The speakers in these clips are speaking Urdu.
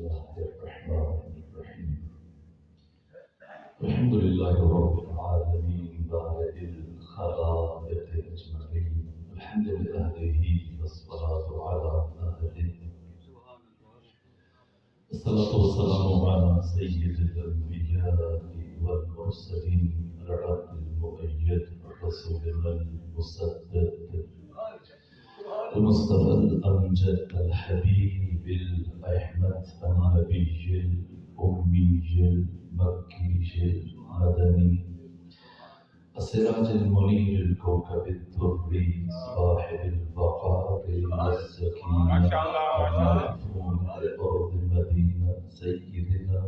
الله الرحمن الرحيم الحمد لله رب العالمين بارئ الخلائق أجمعين الحمد لأهله والصلاة على أهله الصلاة والسلام على سيد الأنبياء والمرسلين العبد المؤيد الرسول المسدد المصطفى الأمجد الحبيب الأحمد النبي الأمي المكي المدني السراج المنير الكوكب الدري صاحب البقاء والسكينة المدفون الأرض مدينة سيدنا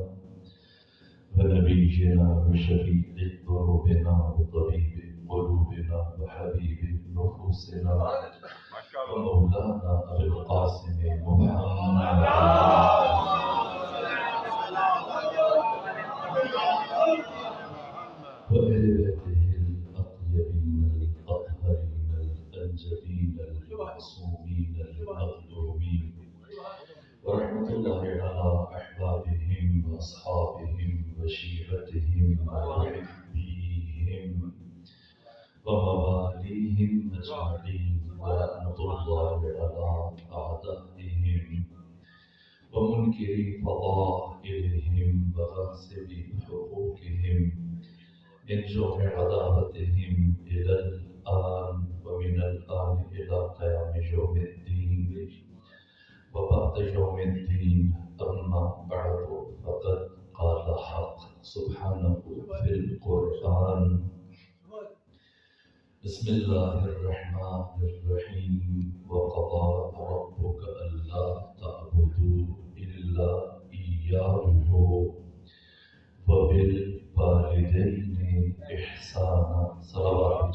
ونبينا وشفيع ذنوبنا وطبيب قلوبنا وحبيب نفوسنا ومولانا أبي القاسم محمد وآل بيته الأطيبين الأطهرين الأنجبين المعصومين المظلومين ورحمة الله على أحبابهم وأصحابهم وشيعتهم ومحبيهم ومواليهم أجمعين ورحمة الله على أعدائهم ومنكري فضائلهم وغاصبي حقوقهم من جوع عداوتهم إلى الآن ومن الآن إلى قيام يوم الدين وبعد يوم الدين أما بعد فقد قال حق سبحانه في القرآن بسم الله الرحمن الرحيم وقضى ربك ألا تعبدوا إلا إياه وبالوالدين إحسانا صلوات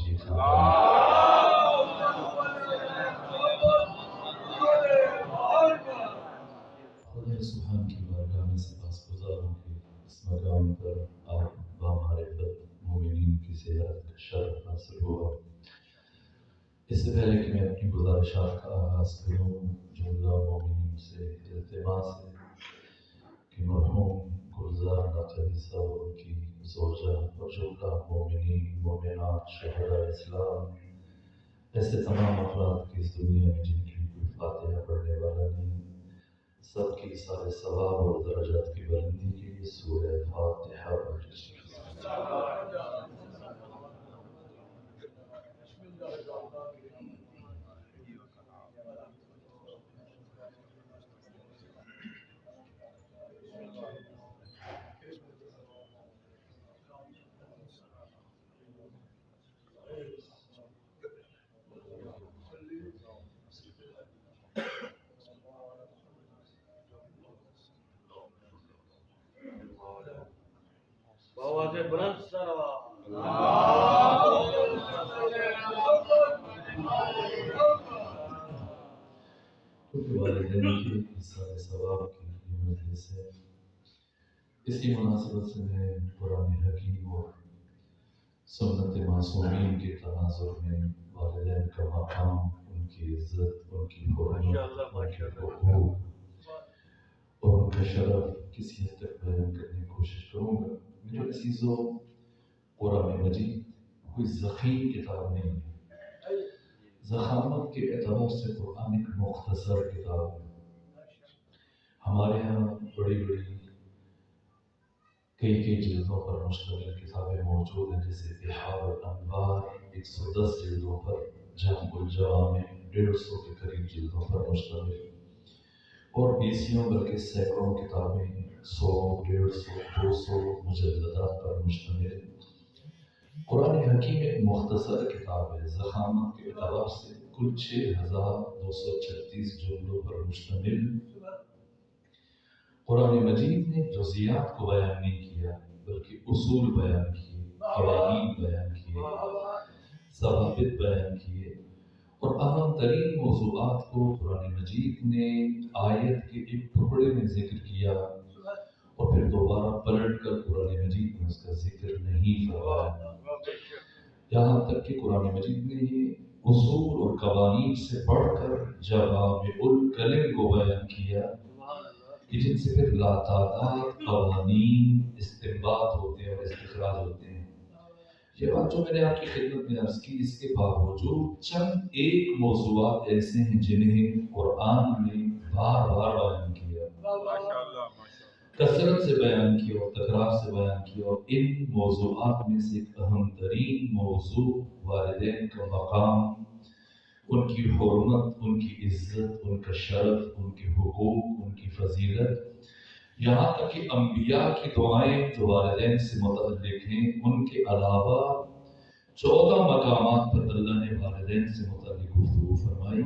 خدا سبحان کی بارگاہ میں سپاسگزار ہوں کہ اس مقام پر آپ بامعرفت مومنین کی صحت کا شرف حاصل ہوا۔ اس سے پہلے کہ میں اپنی گزارشات کا آغاز کروں، جملہ مومنین سے التماس ہے کہ مرحوم گلزار نقوی صاحب اور ان کی زوجہ اور جملہ مومنین مومنات شہداء اسلام، ایسے تمام افراد کی اس دنیا میں جن کی کوئی فاتحہ پڑھنے والا نہیں، سب کی سارے ثواب اور درجات کی بلندی کے لیے سورہ فاتحہ پڑھیں۔ کیونکہ والدین کے سارے ثواب کی یہ مجلس ہے، اسی مناسبت سے میں قرآن حکیم اور سنت معصومین کے تناظر میں والدین کا مقام، ان کی عزت، ان کی حرمت، ان کے حقوق اور ان کا شرف کسی حد تک بیان کرنے کی کوشش کروں گا۔ میرے عزیزو، قرآن مجید کوئی ضخیم کتاب نہیں ہے۔ ضخامت کے اعتبار سے قرآن ایک مختصر کتاب ہے۔ ہمارے ہاں بڑی بڑی کئی جلدوں پر مشتمل کتابیں موجود ہیں، جیسے بحار الانوار 110 جلدوں پر، جامع الجوامع 150 کے قریب جلدوں پر مشتمل، اور بیسیوں بلکہ سینکڑوں کتابیں 100، 150، 200 مجلدات پر مشتمل۔ قرآن حکیم ایک مختصر کتاب ہے، ضخامت کے اعتبار سے کل 6236 جملوں پر مشتمل۔ قرآن مجید نے جزیات کو بیان نہیں کیا، بلکہ اصول بیان کیے، قوانین بیان کیے، ضوابط بیان کیے، اور اہم ترین موضوعات کو قرآن مجید نے آیت کے ایک ٹکڑے میں ذکر کیا اور پھر دوبارہ پلٹ کر قرآن مجید میں اس کا ذکر نہیں فرمایا۔ یہاں تک کہ قرآن مجید نے یہ اصول اور قوانین سے بڑھ کر جوامع الکلم کو بیان کیا کہ جن سے پھر لاتعداد قوانین استنباط ہوتے ہیں اور استخراج ہوتے ہیں. یہ بات جو میں نے آپ کی خدمت میں عرض کی، اس کے باوجود چند ایک موضوعات ایسے ہیں جنہیں قرآن نے بار بار بیان کیا، کثرت سے بیان کیا اور تکرار سے بیان کیا. اور ان موضوعات میں سے ایک اہم ترین موضوع والدین کا مقام، ان کی حرمت، ان کی عزت، ان کا شرف، ان کے حقوق، ان کی فضیلت، یہاں تک کہ انبیاء کی دعائیں جو والدین سے متعلق ہیں، ان کے علاوہ 14 مقامات پر اللہ نے والدین سے متعلق گفتگو فرمائی.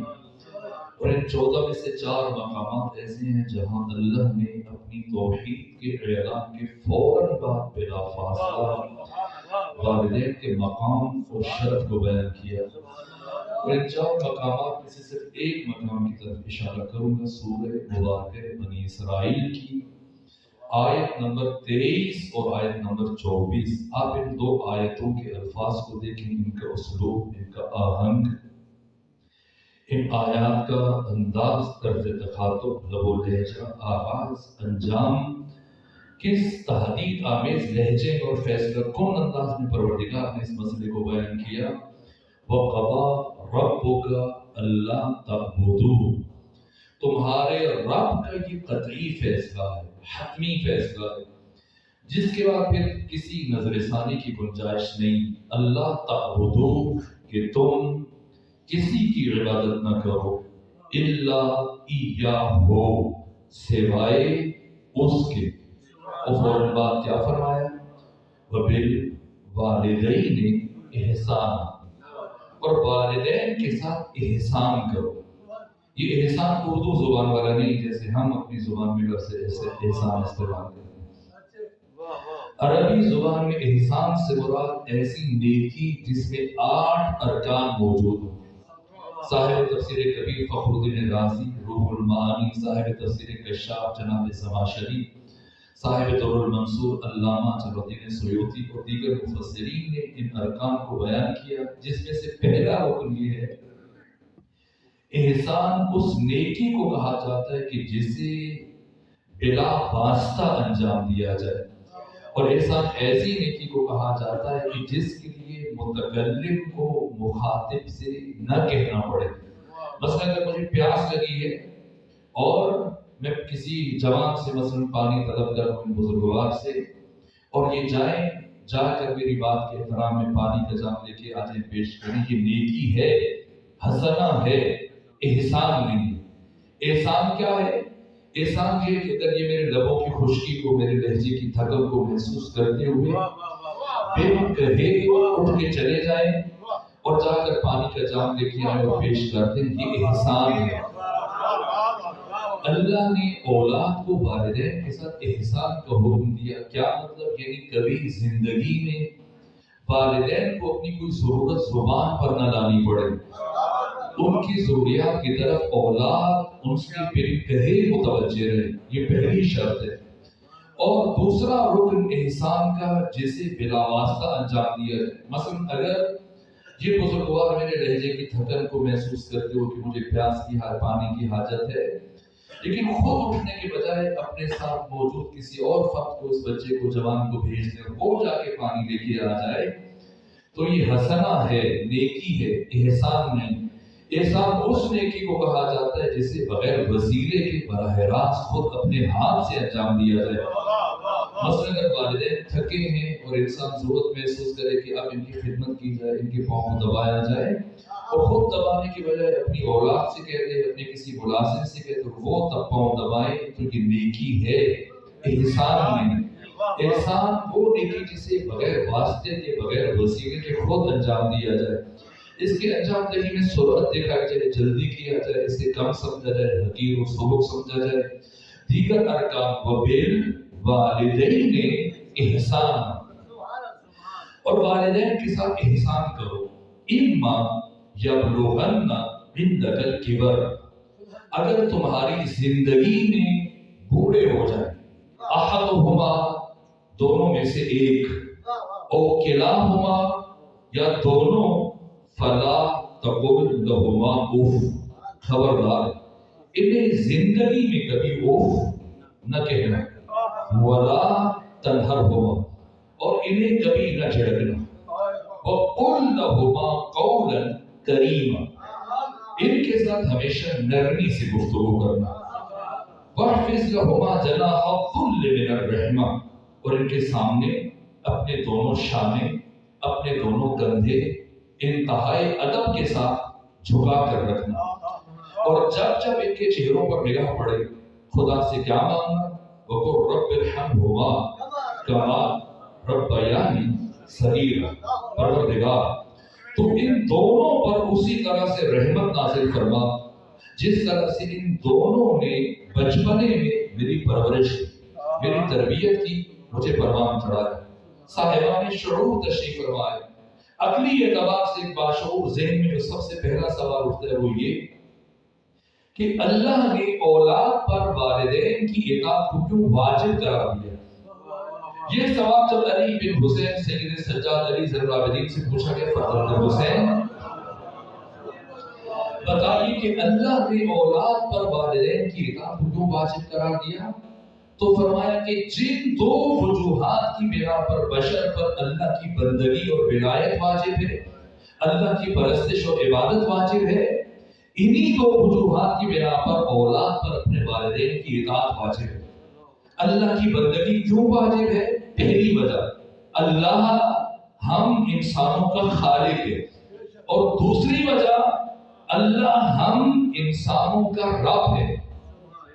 اور ان 14 میں سے 4 مقامات ایسے ہیں جہاں اللہ نے اپنی توحید کے اعلان کے فوراً بعد بلا فاصلہ والدین کے مقام اور شرف کو بیان کیا. اور ان 4 مقامات میں سے صرف ایک مقام کی طرف اشارہ کروں گا، سورہ مبارکہ بنی اسرائیل کی آیت نمبر 23 اور آیت نمبر 24. آپ ان 2 آیتوں کے الفاظ کو دیکھیں، ان کا اسلوب، ان کا آہنگ، ان آیات کا انداز، طرز تخاطب، لب و لہجہ، آغاز، انجام، کس تحدید آمیز لہجے اور فیصلہ کن انداز میں پروردگار نے اس مسئلے کو بیان کیا. وَقَضَىٰ رَبُّكَ أَلَّا تَعْبُدُوا، تمہارے رب کا یہ قطعی فیصلہ ہے، حتمی فیصلہ ہے، جس کے بعد پھر کسی نظر ثانی کی گنجائش نہیں. اللہ تعبدو، کہ تم کسی کی عبادت نہ کرو، الا ایہو، سوائے اس کے. اور فوراً بعد کیا فرمایا؟ وبالوالدین احسان، اور والدین کے ساتھ احسان کرو. یہ احسان اردو زبان والا نہیں جیسے ہم اپنی زبان میں لفظ احسان استعمال کرتے ہیں. عربی زبان میں احسان سے مراد ایسی نیکی جس میں 8 ارکان موجود ہوں. صاحب تفسیر کبیر فخر الدین رازی، روح المعانی، صاحب تفسیر کشاف جناب زمخشری، صاحب در المنصور علامہ جلال الدین سیوطی اور دیگر مفسرین نے ان ارکان کو بیان کیا، جس میں سے پہلا رکن یہ ہے، احسان اس نیکی کو کہا جاتا ہے کہ جسے بلا واسطہ انجام دیا جائے، اور احسان ایسی نیکی کو کہا جاتا ہے کہ جس کے لیے متکلم کو مخاطب سے نہ کہنا پڑے. مثلا اگر مجھے پیاس لگی ہے اور میں کسی جوان سے مثلا پانی طلب کروں، ان بزرگوار سے، اور یہ جا کر میری بات کے احترام میں پانی کا جام لے کے آ جائیں، پیش کریں، یہ نیکی ہے، حسنہ ہے، احسان نہیں. احسان کیا ہے؟ احسان یہ کہ اگر یہ میرے لبوں کی خشکی کو، میرے لہجے کی تھکن کو محسوس کرتے ہوئے بے کہے اٹھ کے چلے جائیں اور جا کر پانی کا جام لے کے آئے اور پیش کر دیں، یہ احسان ہے. اللہ نے اولاد کو والدین کے ساتھ احسان کا حکم دیا. کیا مطلب؟ یعنی کبھی زندگی میں والدین کو اپنی کوئی ضرورت زبان پر نہ لانی پڑے، ان کی ضروریات کی طرف اولاد ان سے بے کہے متوجہ رہے، یہ پہلی شرط ہے. اور دوسرا رکن احسان کا جسے بلا واسطہ انجام دیا جائے. مثلا اگر یہ بزرگوار میرے لہجے کی تھکن کو محسوس کرتے ہو کہ مجھے پیاس کی پانی کی حاجت ہے، لیکن خود اٹھنے کے بجائے اپنے ساتھ موجود کسی اور فرد کو، اس بچے کو، جوان کو بھیج دیں، وہ جا کے پانی لے کے آ جائے، تو یہ حسنہ ہے، نیکی ہے، احسان نہیں. احسان اس نیکی کو کہا جاتا ہے جسے بغیر وسیلے کے براہ راست خود اپنے ہاتھ سے انجام دیا جائے. مثلا اگر والدین تھکے ہیں اور انسان ضرورت محسوس کرے کہ اب ان کی خدمت کی جائے، ان کے پاؤں دبایا جائے، اور خود دبانے کی بجائے اپنی اولاد سے کہہ دے، اپنے کسی ملازم سے کہہ دے، وہ تب پاؤں دبائے، تو یہ نیکی ہے، احسان نہیں. احسان وہ نیکی جسے بغیر واسطے کے، بغیر وسیلے کے خود انجام دیا جائے. اس کے انجام دہی میں سرعت دکھائی جائے، جلدی کیا جائے، اسے کم سمجھا جائے، حقیر و سبک سمجھا جائے. دیگر ارکان وبالوالدین احسان، اور والدین کے ساتھ احسان کرو. اما یبلغن عندک الکبر، اگر تمہاری زندگی میں بوڑھے ہو جائیں، احدہما، دونوں میں سے ایک، او کلاہما، یا دونوں، فلا تقل لہما اف، خبردار انہیں زندگی میں کبھی اف نہ کہنا، ولا تنہرہما، اور انہیں کبھی نہ جھڑکنا، وقل لہما قولا کریما، ان کے ساتھ ہمیشہ نرمی سے گفتگو کرنا، واحفظ لہما جناح الذل من الرحمہ، اور ان کے سامنے اپنے دونوں شانے، اپنے دونوں کندھے انتہائی ادب کے ساتھ جھکا کر رکھنا، اور جب جب ان کے چہروں پر نگاہ پڑے خدا سے کیا مانگنا، وقل رب ارحمہما کما ربیانی صغیرا، پروردگار تو ان دونوں پر اسی طرح سے رحمت نازل فرما جس طرح سے ان دونوں نے بچپنے میں میری پرورش کی، میری تربیت کی، مجھے پروان چڑھایا۔ صاحبان شعور تشریف فرمائے۔ عقلی اعتبار سے ایک باشعور ذہن میں جو سب سے پہلا سوال اٹھتا ہے وہ یہ کہ اللہ نے اولاد پر والدین کی اطاعت کو کیوں واجب قرار دیا؟ یہ سوال جب علی بن حسین سید سجاد علی زین العابدین سے پوچھا گیا، فرزند حسین بتائیے کہ اللہ نے اولاد پر والدین کی اطاعت کو کیوں واجب قرار دیا؟ تو فرمایا کہ جن دو وجوہات کی بنا پر بشر پر اللہ کی بندگی اور ولایت واجب ہے، اللہ کی پرستش اور عبادت واجب ہے، انہی دو وجوہات کی بنا پر اولاد پر اپنے والدین کی اطاعت واجب ہے۔ اللہ کی بندگی کیوں واجب ہے؟ پہلی وجہ، اللہ ہم انسانوں کا خالق ہے، اور دوسری وجہ اللہ ہم انسانوں کا رب ہے۔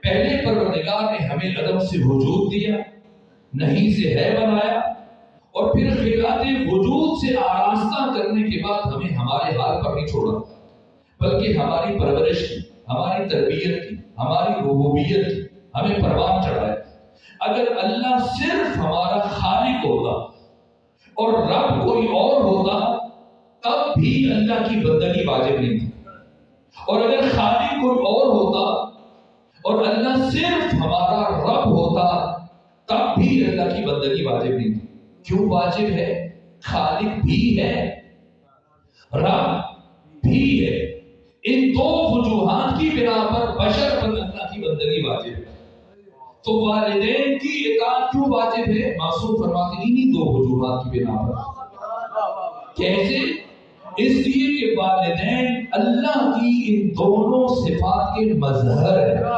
پہلے پروردگار نے ہمیں عدم سے وجود دیا، نہیں سے ہے بنایا، اور پھر خلقت وجود سے آراستہ کرنے کے بعد ہمیں ہمارے حال پر نہیں چھوڑا، بلکہ ہماری پرورش کی، ہماری تربیت کی، ہماری ربوبیت کی، ہمیں پروان چڑھایا۔ اگر اللہ صرف ہمارا خالق ہوتا اور رب کوئی اور ہوتا تب بھی اللہ کی بندگی واجب نہیں تھی، اور اگر خالق کوئی اور ہوتا اور اللہ صرف ہمارا رب ہوتا تب بھی اللہ کی بندگی واجب نہیں تھی۔ کیوں واجب ہے؟ خالق بھی ہے، رب بھی ہے، ان دو وجوہات کی بنا پر بشر پر اللہ کی بندگی واجب ہے۔ تو والدین کی اطاعت کیوں واجب ہے؟ معصوم فرماتے ہیں انہی دو وجوہات کی بنا پر۔ کیسے؟ اس لیے کہ والدین اللہ کی ان دونوں صفات کے مظہر ہیں۔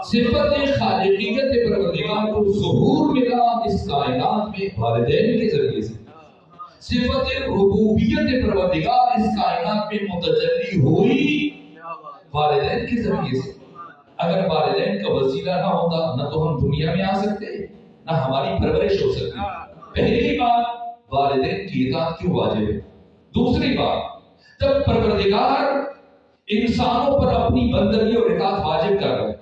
صفت خالقیت پروردگار کو ظہور ملا اس کائنات میں والدین کے ذریعے سے، صفت ربوبیت پروردگار اس کائنات میں متجلی ہوئی والدین کے ذریعے سے۔ اگر والدین کا وسیلہ نہ ہوتا نہ تو ہم دنیا میں آ سکتے نہ ہماری پرورش ہو سکتی۔ پہلی بات، والدین کی اطاعت کیوں واجب ہے۔ دوسری بات، جب پروردگار انسانوں پر اپنی بندگی اور اطاعت واجب کر رہا ہے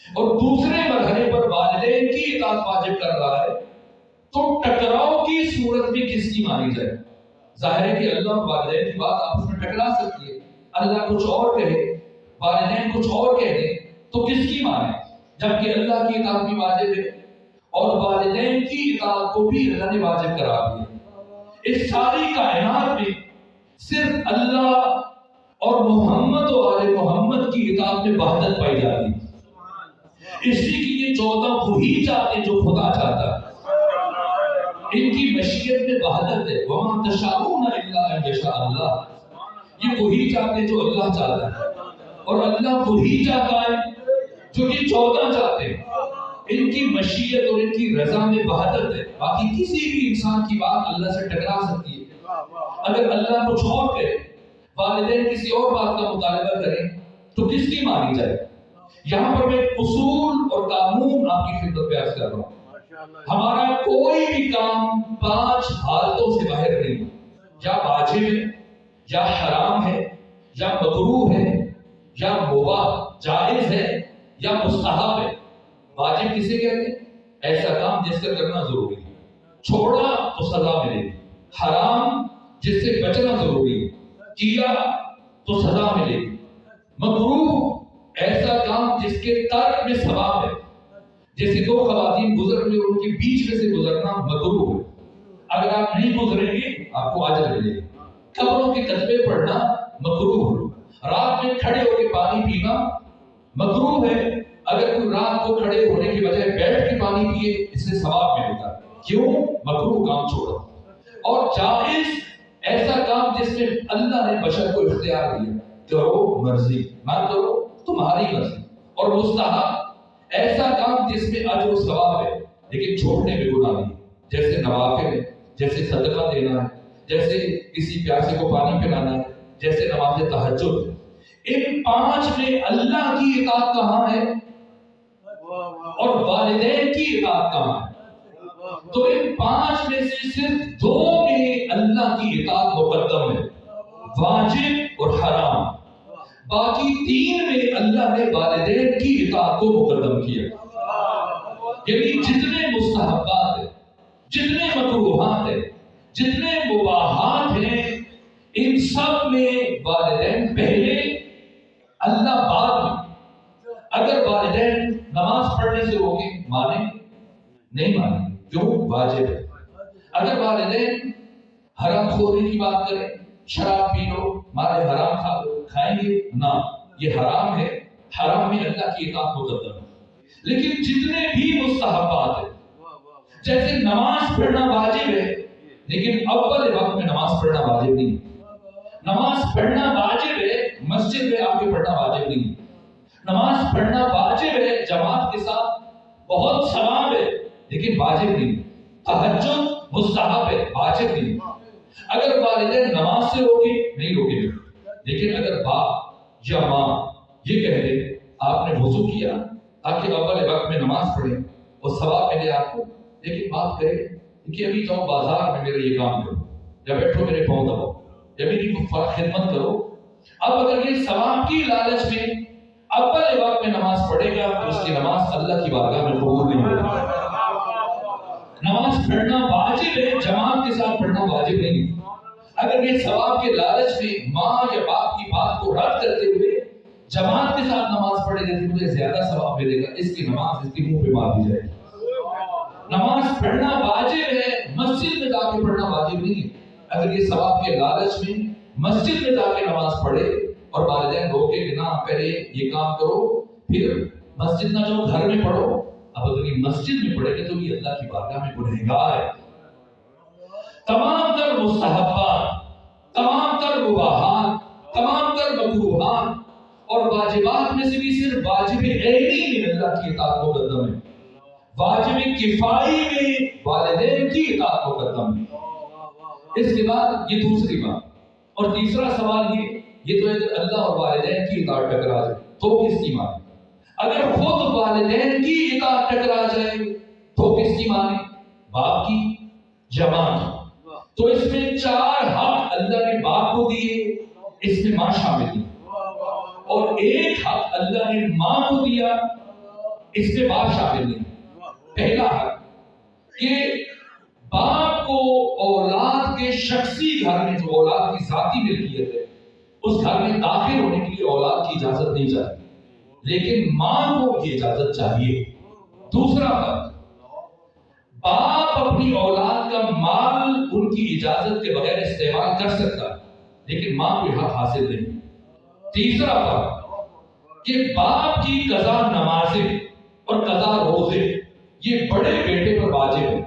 اور دوسرے مرحلے پر والدین کی اطاعت واجب کر رہا ہے تو ٹکراؤ کی صورت میں کس کی مانی جائے؟ ظاہر ہے کہ اللہ اور والدین کی بات آپس میں ٹکرا سکتی ہے، اللہ کچھ اور کہے، والدین کچھ اور کہہ دیں تو کس کی مانے؟ جبکہ اللہ کی اطاعت بھی واجب ہے اور والدین کی اطاعت کو بھی اللہ نے واجب قرار دیا۔ اس ساری کائنات میں صرف اللہ اور محمد و آل محمد کی اطاعت میں وحدت پائی جاتی ہے، اس لیے کہ یہ 14 وہی چاہتے جو خدا چاہتا ہے، ان کی مشیت میں وحدت ہے۔ وَمَا تَشَاءُونَ إِلَّا أَن يَشَاءَ اللَّهُ، یہ وہی چاہتے جو اللہ چاہتا ہے، اور اللہ وہی چاہتا ہے جو یہ 14 چاہتے ہیں۔ ان کی مشیت اور ان کی رضا میں وحدت ہے، باقی کسی بھی انسان کی بات اللہ سے ٹکرا سکتی ہے۔ اگر اللہ کچھ اور کہے، والدین کسی اور بات کا مطالبہ کریں تو کس کی مانی جائے؟ یہاں پر میں اصول اور قانون آپ کی خدمت میں عرض کر رہا ہوں۔ ہمارا کوئی بھی کام 5 حالتوں سے باہر نہیں، یا واجب ہے، یا حرام ہے، یا مکروہ ہے، یا مباح جائز ہے، یا مستحب ہے۔ واجب کسے کہتے ہیں؟ ایسا کام جس کا کرنا ضروری ہے، چھوڑا تو سزا ملے گی۔ حرام جس سے بچنا ضروری ہے، کیا تو سزا ملے گی۔ مکروہ ایسا کام جس کے ترک میں ثواب ہے، جیسے 2 خواتین گزر رہی اور ان کے بیچ میں سے گزرنا مکروہ ہے، اگر آپ نہیں گزریں گے آپ کو اجر ملے گا۔ قبروں کے کتبے پڑھنا مکروہ ہے، رات میں کھڑے ہو کے پانی پینا مکروہ ہے، اگر کوئی رات کو کھڑے ہونے کی بجائے بیٹھ کے پانی پیے اس سے ثواب ملے گا. کیوں؟ مکروہ کام چھوڑا. اور جائز ایسا کام جس میں اللہ نے بشر کو اختیار دیا، کرو مرضی، نہ کرو تمہاری مرضی. اور مستحب ایسا کام جس میں اجر و ثواب ہے لیکن چھوڑنے میں گناہ نہیں، جیسے نوافل ہے، جیسے صدقہ دینا ہے، جیسے کسی پیاسے کو پانی پلانا ہے، جیسے نماز تہجد. ان 5 میں اللہ کی اطاعت کہاں ہے اور والدین کی اطاعت کہاں ہے؟ تو ان 5 میں سے صرف 2 میں اللہ کی اطاعت مقدم ہے، واجب اور حرام. باقی 3 میں اللہ نے والدین کی اطاعت کو مقدم کیا. یعنی جتنے مستحبات ہیں، جتنے مکروہات ہیں، جتنے مباحات ہیں، ان سب میں والدین پہلے، اللہ بعد میں. اگر والدین نماز پڑھنے سے روکیں مانیں نہیں مانیں، کیوں؟ واجب ہے. اگر والدین حرام خوری کی بات کریں، شراب پی لو، مارے حرام کھا لو، کھائیں گے نہ، یہ حرام ہے، حرام میں اللہ کی اطاعت مقدم ہے. لیکن جتنے بھی مستحبات ہیں، جیسے نماز پڑھنا واجب ہے لیکن اول وقت میں نماز پڑھنا واجب نہیں. نماز پڑھنا واجب ہے، مسجد میں آ کے پڑھنا واجب نہیں. نماز پڑھنا واجب ہے جماعت کے ساتھ، بہت ثواب ہے لیکن واجب نہیں. تہجد مستحب ہے، واجب نہیں. اگر والدین نماز سے روکے نہیں روکے گے، لیکن اگر باپ یا ماں یہ کہہ دے آپ نے وضو کیا تاکہ اول وقت میں نماز پڑھیں اور ثواب ملے آپ کو، لیکن باپ کہے کہ ابھی جاؤ بازار میں میرا یہ کام کرو، یا بیٹھو میرے پاؤں دباؤ، یا میری خدمت کرو. اب اگر یہ ثواب کی لالچ میں اول وقت میں نماز پڑھے گا تو اس کی نماز اللہ کی بارگاہ میں قبول نہیں ہوگی. نماز پڑھنا واجب ہے، جماعت کے ساتھ پڑھنا واجب نہیں. اگر یہ ثواب کے لالچ میں ماں یا باپ کی بات کو رد کرتے ہوئے جماعت کے ساتھ نماز پڑھے گا تو مجھے زیادہ ثواب ملے گا، اس کی نماز اس کے منہ پہ مار دی جائے گی. نماز پڑھنا واجب ہے، مسجد میں جا کے پڑھنا واجب نہیں. اگر یہ ثواب کے لالچ میں مسجد میں جا کے نماز پڑھے اور والدین روکے کہ نہ پہلے یہ کام کرو پھر مسجد نہ جاؤ گھر میں پڑھو، اب اگر یہ مسجد میں پڑھے گے تو یہ اللہ کی بارگاہ میں گنہگار ہے. تمام تر مستحبات، تمام تر مباحات، تمام تر مکروہات اور واجبات میں سے بھی صرف واجب عینی میں اللہ کی اطاعت مقدم ہے، واجب کفائی میں والدین کی اطاعت مقدم ہے. اس کے بعد یہ دوسری بات. اور تیسرا سوال یہ تو اگر اللہ اور والدین کی اطاعت ٹکرا جائے تو کس کی مانے؟ اگر خود والدین کی اطاعت ٹکرا جائے تو کس کی مانے؟ باپ کی یا ماں کی؟ تو اس میں 4 حق اللہ نے باپ کو دیے، اس میں ماں شامل ہے، اور 1 حق اللہ نے ماں کو دیا، اس میں باپ شامل نہیں. پہلا حق کہ باپ کو اولاد کے شخصی گھر میں، جو اولاد کی ذاتی ملکیت ہے، اس گھر میں داخل ہونے کے لیے اولاد کی اجازت نہیں چاہیے، لیکن ماں کو یہ اجازت چاہیے. دوسرا حق، باپ اپنی اولاد کا مال ان کی اجازت کے بغیر استعمال کر سکتا ہے لیکن ماں کو حق حاصل نہیں. تیسرا حق کہ باپ کی قضا نمازیں اور قضا روزے یہ بڑے بیٹے پر واجب ہے،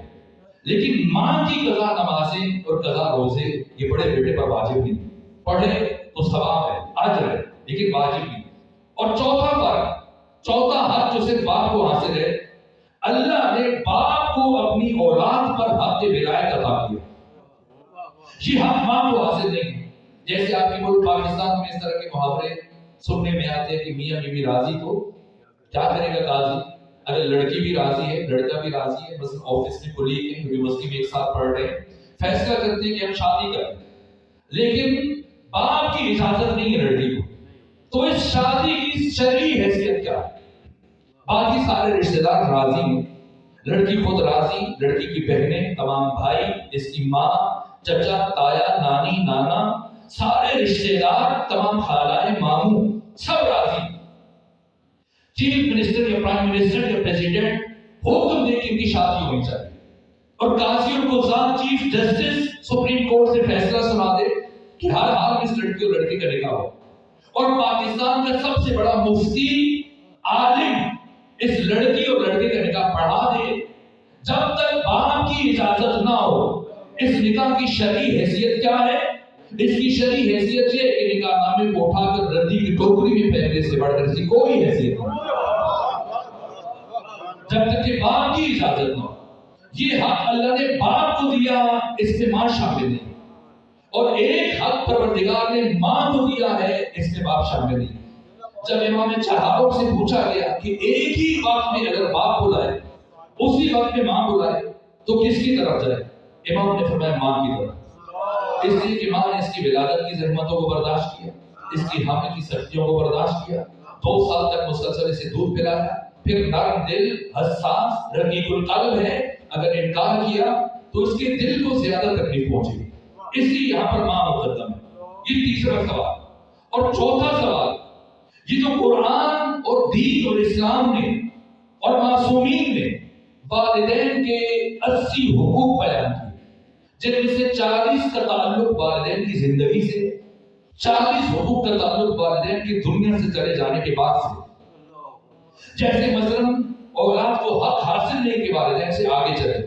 لیکن ماں کی قضا نمازیں اور قضا روزے یہ بڑے بیٹے پر واجب نہیں. پڑھے تو ثواب ہے، اجر ہے، لیکن واجب نہیں. اور چوتھا حق جو صرف باپ کو حاصل ہے، اللہ نے باپ کو اپنی اولاد پر حق ولایت عطا کیا، یہ حق ماں کو حاصل نہیں. جیسے آپ کے ملک پاکستان میں اس طرح کے محاورے سننے میں آتے ہیں کہ میاں بیوی راضی تو کیا کرے گا قاضی، اگر لڑکی بھی راضی ہے، لڑکا بھی راضی ہے، بس آفس میں کولیگ ہیں، یونیورسٹی میں ایک ساتھ پڑھ رہے ہیں، فیصلہ کرتے ہیں کہ ہم شادی کریں، لیکن باپ کی اجازت نہیں ہے لڑکی کو، تو اس شادی کی شرعی حیثیت کیا ہے؟ باقی سارے رشتہ دار راضی ہیں، لڑکی خود راضی، لڑکی کی بہنیں، تمام بھائی، اس کی ماں، چچا، تایا، نانی، نانا، سارے رشتہ دار، تمام خالائے، ماموں، سب راضی. چیف منسٹر یا پرائم منسٹر یا پریزیڈنٹ حکم دے کہ ان کی شادی ہونی چاہیے، اور قاضی القضات چیف جسٹس سپریم کورٹ سے فیصلہ سنا دے کہ ہر حال میں اس لڑکی اور لڑکے کا نکاح ہو. اور پاکستان کا سب سے بڑا مفتی، عالم، اس لڑکی اور لڑکے کا نکاح پڑھا دے جب تک باپ کی اجازت نہ ہو۔ اس نکاح کی شرعی حیثیت کیا ہے؟ اس کی شرعی حیثیت یہ ہے کہ نکاح نامے کو اٹھا کر ردی کی ٹوکری میں پھینکنے سے بڑھ کر اس کی کوئی حیثیت نہیں، جب تک کہ باپ کی اجازت نہ ہو۔ یہ حق اللہ نے باپ کو دیا، اس میں ماں شامل نہیں، اور ایک حق پروردگار نے ماں کو دیا ہے، اس میں باپ شامل نہیں۔ جب امام چہاروں سے پوچھا گیا کہ ایک ہی وقت میں اگر باپ بلائے اسی وقت میں ماں بلائے تو کس کی طرف جائے؟ امام نے فرمایا ماں کی طرف، اس لیے کہ ماں نے اس کی ولادت کی زحمتوں کو برداشت کیا، اس کی حمل کی سختیوں کو برداشت کیا، 2 سال تک مسلسل اسے دودھ پلایا، پھر نرم دل، حساس، رقیق القلب ہے، اگر انکار کیا تو اس کے دل کو زیادہ تکلیف پہنچے گی، اس لیے یہاں پر ماں مقدم ہے۔ یہ تیسرا سوال۔ اور چوتھا سوال، یہ جو قرآن اور دین اور اسلام نے اور معصومین نے والدین کے 80 حقوق بیان کیے، جن میں سے 40 کا تعلق والدین کی زندگی سے، 40 حقوق کا تعلق والدین کی دنیا سے چلے جانے کے بعد سے، جیسے مثلا اولاد کو حق حاصل نہیں کہ والدین سے آگے چلے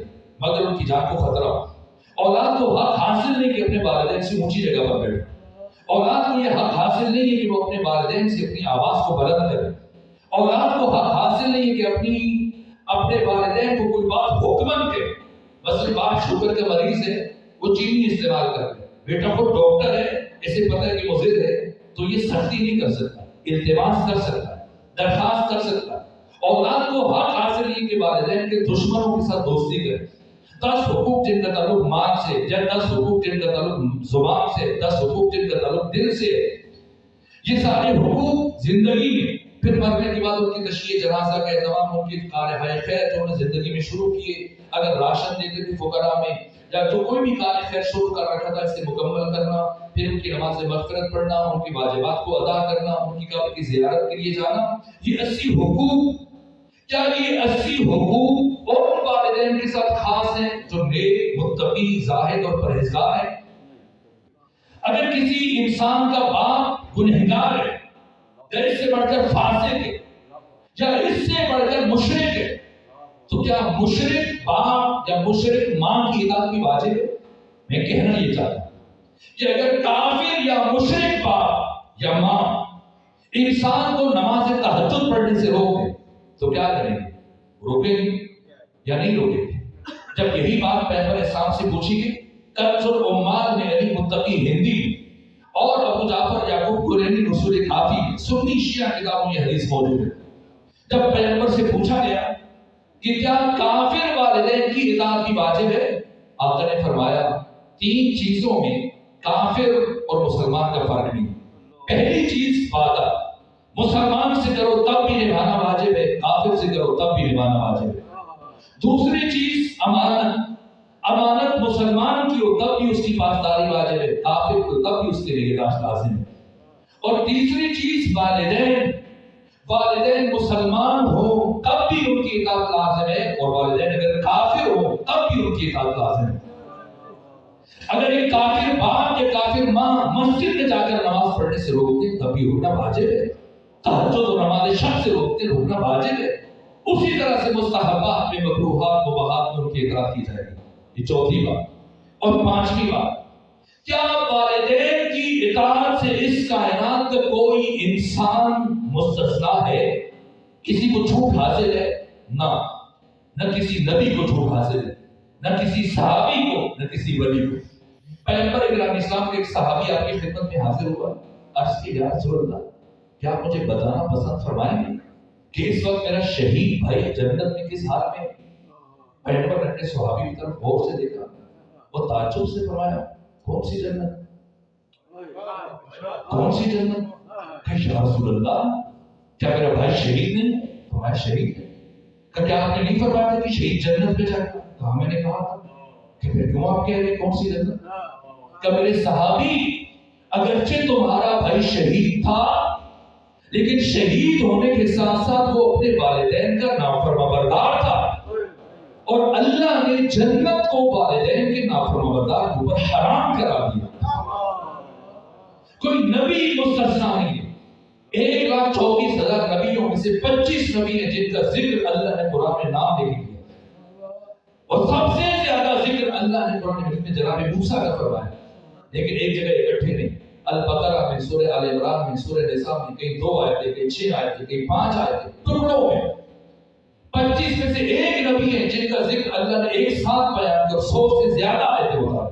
مگر ان کی جان کو خطرہ ہو، اولاد کو حق حاصل نہیں کہ اپنے والدین سے اونچی جگہ پر بیٹھے، اولاد کو یہ حق حاصل نہیں ہے کہ وہ اپنے والدین سے اپنی آواز کو بلند کرے، اولاد کو حق حاصل نہیں ہے کہ اپنے والدین کو کوئی بات حکمن کرے۔ مثلا باپ شوگر کا مریض ہے، وہ چینی استعمال کرتے، بیٹا وہ ڈاکٹر ہے، اسے پتہ ہے کہ مضر ہے، تو یہ سختی نہیں کر سکتا، التماس کر سکتا ہے، درخواست کر سکتا ہے۔ اولاد کو حق حاصل نہیں کہ والدین کے دشمنوں کے ساتھ دوستی کرے۔ 10 حقوق جن کا تعلق مال سے، 10 حقوق جن کا تعلق زبان سے، 10 حقوق جن کا تعلق دل سے ہے، یہ سارے حقوق زندگی میں، پھر مرنے کے بعد ان کی تشییع جنازہ کا اہتمام، ان کی کار خیر جو انہوں نے زندگی میں شروع کیے، اگر راشن دیتے تھے فقراء میں یا جو کوئی بھی کار خیر شروع کر رکھا تھا اسے مکمل کرنا، پھر ان کی نماز مغفرت پڑھنا، ان کی واجبات کو ادا کرنا، ان کی قبر کی زیارت کے لیے جانا، یہ 80 حقوق۔ کیا یہ 80 حقوق اور والدین کے ساتھ خاص ہیں جو نیک، متقی، زاہد اور پرہیزگار ہیں؟ اگر کسی انسان کا باپ گنہگار ہے یا اس سے بڑھ کر فاسق ہے یا اس سے بڑھ کر مشرک ہے، تو کیا مشرک باپ یا مشرک ماں کی اطاعت بھی واجب ہے؟ میں کہنا یہ چاہتا ہوں کہ اگر کافر یا مشرک باپ یا ماں انسان کو نماز تہجد پڑھنے سے روک دے تو کیا کریں گے؟ روکیں گے یا نہیں روکیں گے؟ جب یہی بات پیغمبر اسلام سے پوچھی گئی، کنز العمال میں علی متقی ہندی اور ابو جعفر یعقوب قرینی رسول کافی سنی شیعہ کتابوں میں یہ حدیث موجود ہے۔ جب پیغمبر سے پوچھا گیا کہ کیا کافر والدین کی اطاعت بھی واجب ہے، آقا نے فرمایا 3 چیزوں میں کافر اور مسلمان کا فرق نہیں۔ پہلی چیز وعدہ، مسلمان سے کرو تب بھی نبھانا واجب ہے، کافر سے کرو تب بھی نبھانا واجب ہے۔ دوسری چیز امانت، امانت مسلمان کی ہو تب بھی اس کی پاسداری واجب ہے، کافر کو تب بھی اس کے لیے نگہداشت لازم ہے۔ اور تیسری چیز والدین، والدین مسلمان ہوں تب بھی ان کی اطاعت لازم ہے، اور والدین اگر کافر ہوں تب بھی ان کی اطاعت لازم ہے۔ اگر ایک کافر باپ یا کافر ماں مسجد میں جا کر نماز پڑھنے سے روکتے تب بھی رکنا واجب ہے، تہجد اور نماز شب سے روکتے رکنا واجب ہے۔ اسی طرح سے مستحبات میں، مکروہات، مباحات میں ان کی اطاعت کی جائے گی۔ یہ چوتھی بات۔ اور 5ویں بات، کیا والدین کی اطاعت سے اس کائنات کا کوئی انسان مستثنا ہے؟ کسی کو چھوٹ حاصل ہے؟ نہ کسی نبی کو چھوٹ حاصل ہے، نہ کسی صحابی کو، نہ کسی ولی کو۔ پیغمبر اکرام اسلام کے ایک صحابی آپ کی خدمت میں حاضر ہوا، عرض کی یا رسول اللہ کیا آپ مجھے بتانا پسند فرمائیں گے کہ اس وقت میرا شہید بھائی جنت میں کس حال میں؟ پیغمبر نے اپنے صحابی کی طرف غور سے دیکھا، وہ تعجب سے فرمایا کون سی جنت؟ کون سی جنت؟ کہ یا رسول اللہ کیا میرا بھائی شہید نہیں ہے؟ فرمایا شہید ہے۔ کہ کیا آپ نے نہیں فرمایا تھا کہ شہید جنت میں جائے گا؟ کہا میں نے کہا تھا۔ کہ پھر کیوں آپ کہہ رہے کون سی جنت؟ کہ میرے صحابی اگرچہ تمہارا بھائی شہید تھا لیکن شہید ہونے کے ساتھ ساتھ وہ اپنے والدین کا نافرمان بردار تھا، اور اللہ نے جنت کو والدین کے نافرمان بردار کے اوپر حرام کرا دیا۔ کوئی نبی مستثنا نہیں ہے، 1,34,000 نبیوں میں سے 25 نبی ہیں جن کا ذکر اللہ نے قرآن میں نام لے کے کیا، اور سب سے زیادہ ذکر اللہ نے قرآن میں جناب موسیٰ کا فرمایا، لیکن ایک جگہ اکٹھے نہیں۔ البقرہ میں، سورہ آل عمران میں، سورہ نساء میں کئی 2 آیتیں، کئی 6 آیتیں، کئی 5 آیتیں، ٹکڑوں میں 25 میں سے ایک نبی ہے جن کا ذکر اللہ نے ایک ساتھ بیان کر 100 سے زیادہ آیتیں ہوتا ہے،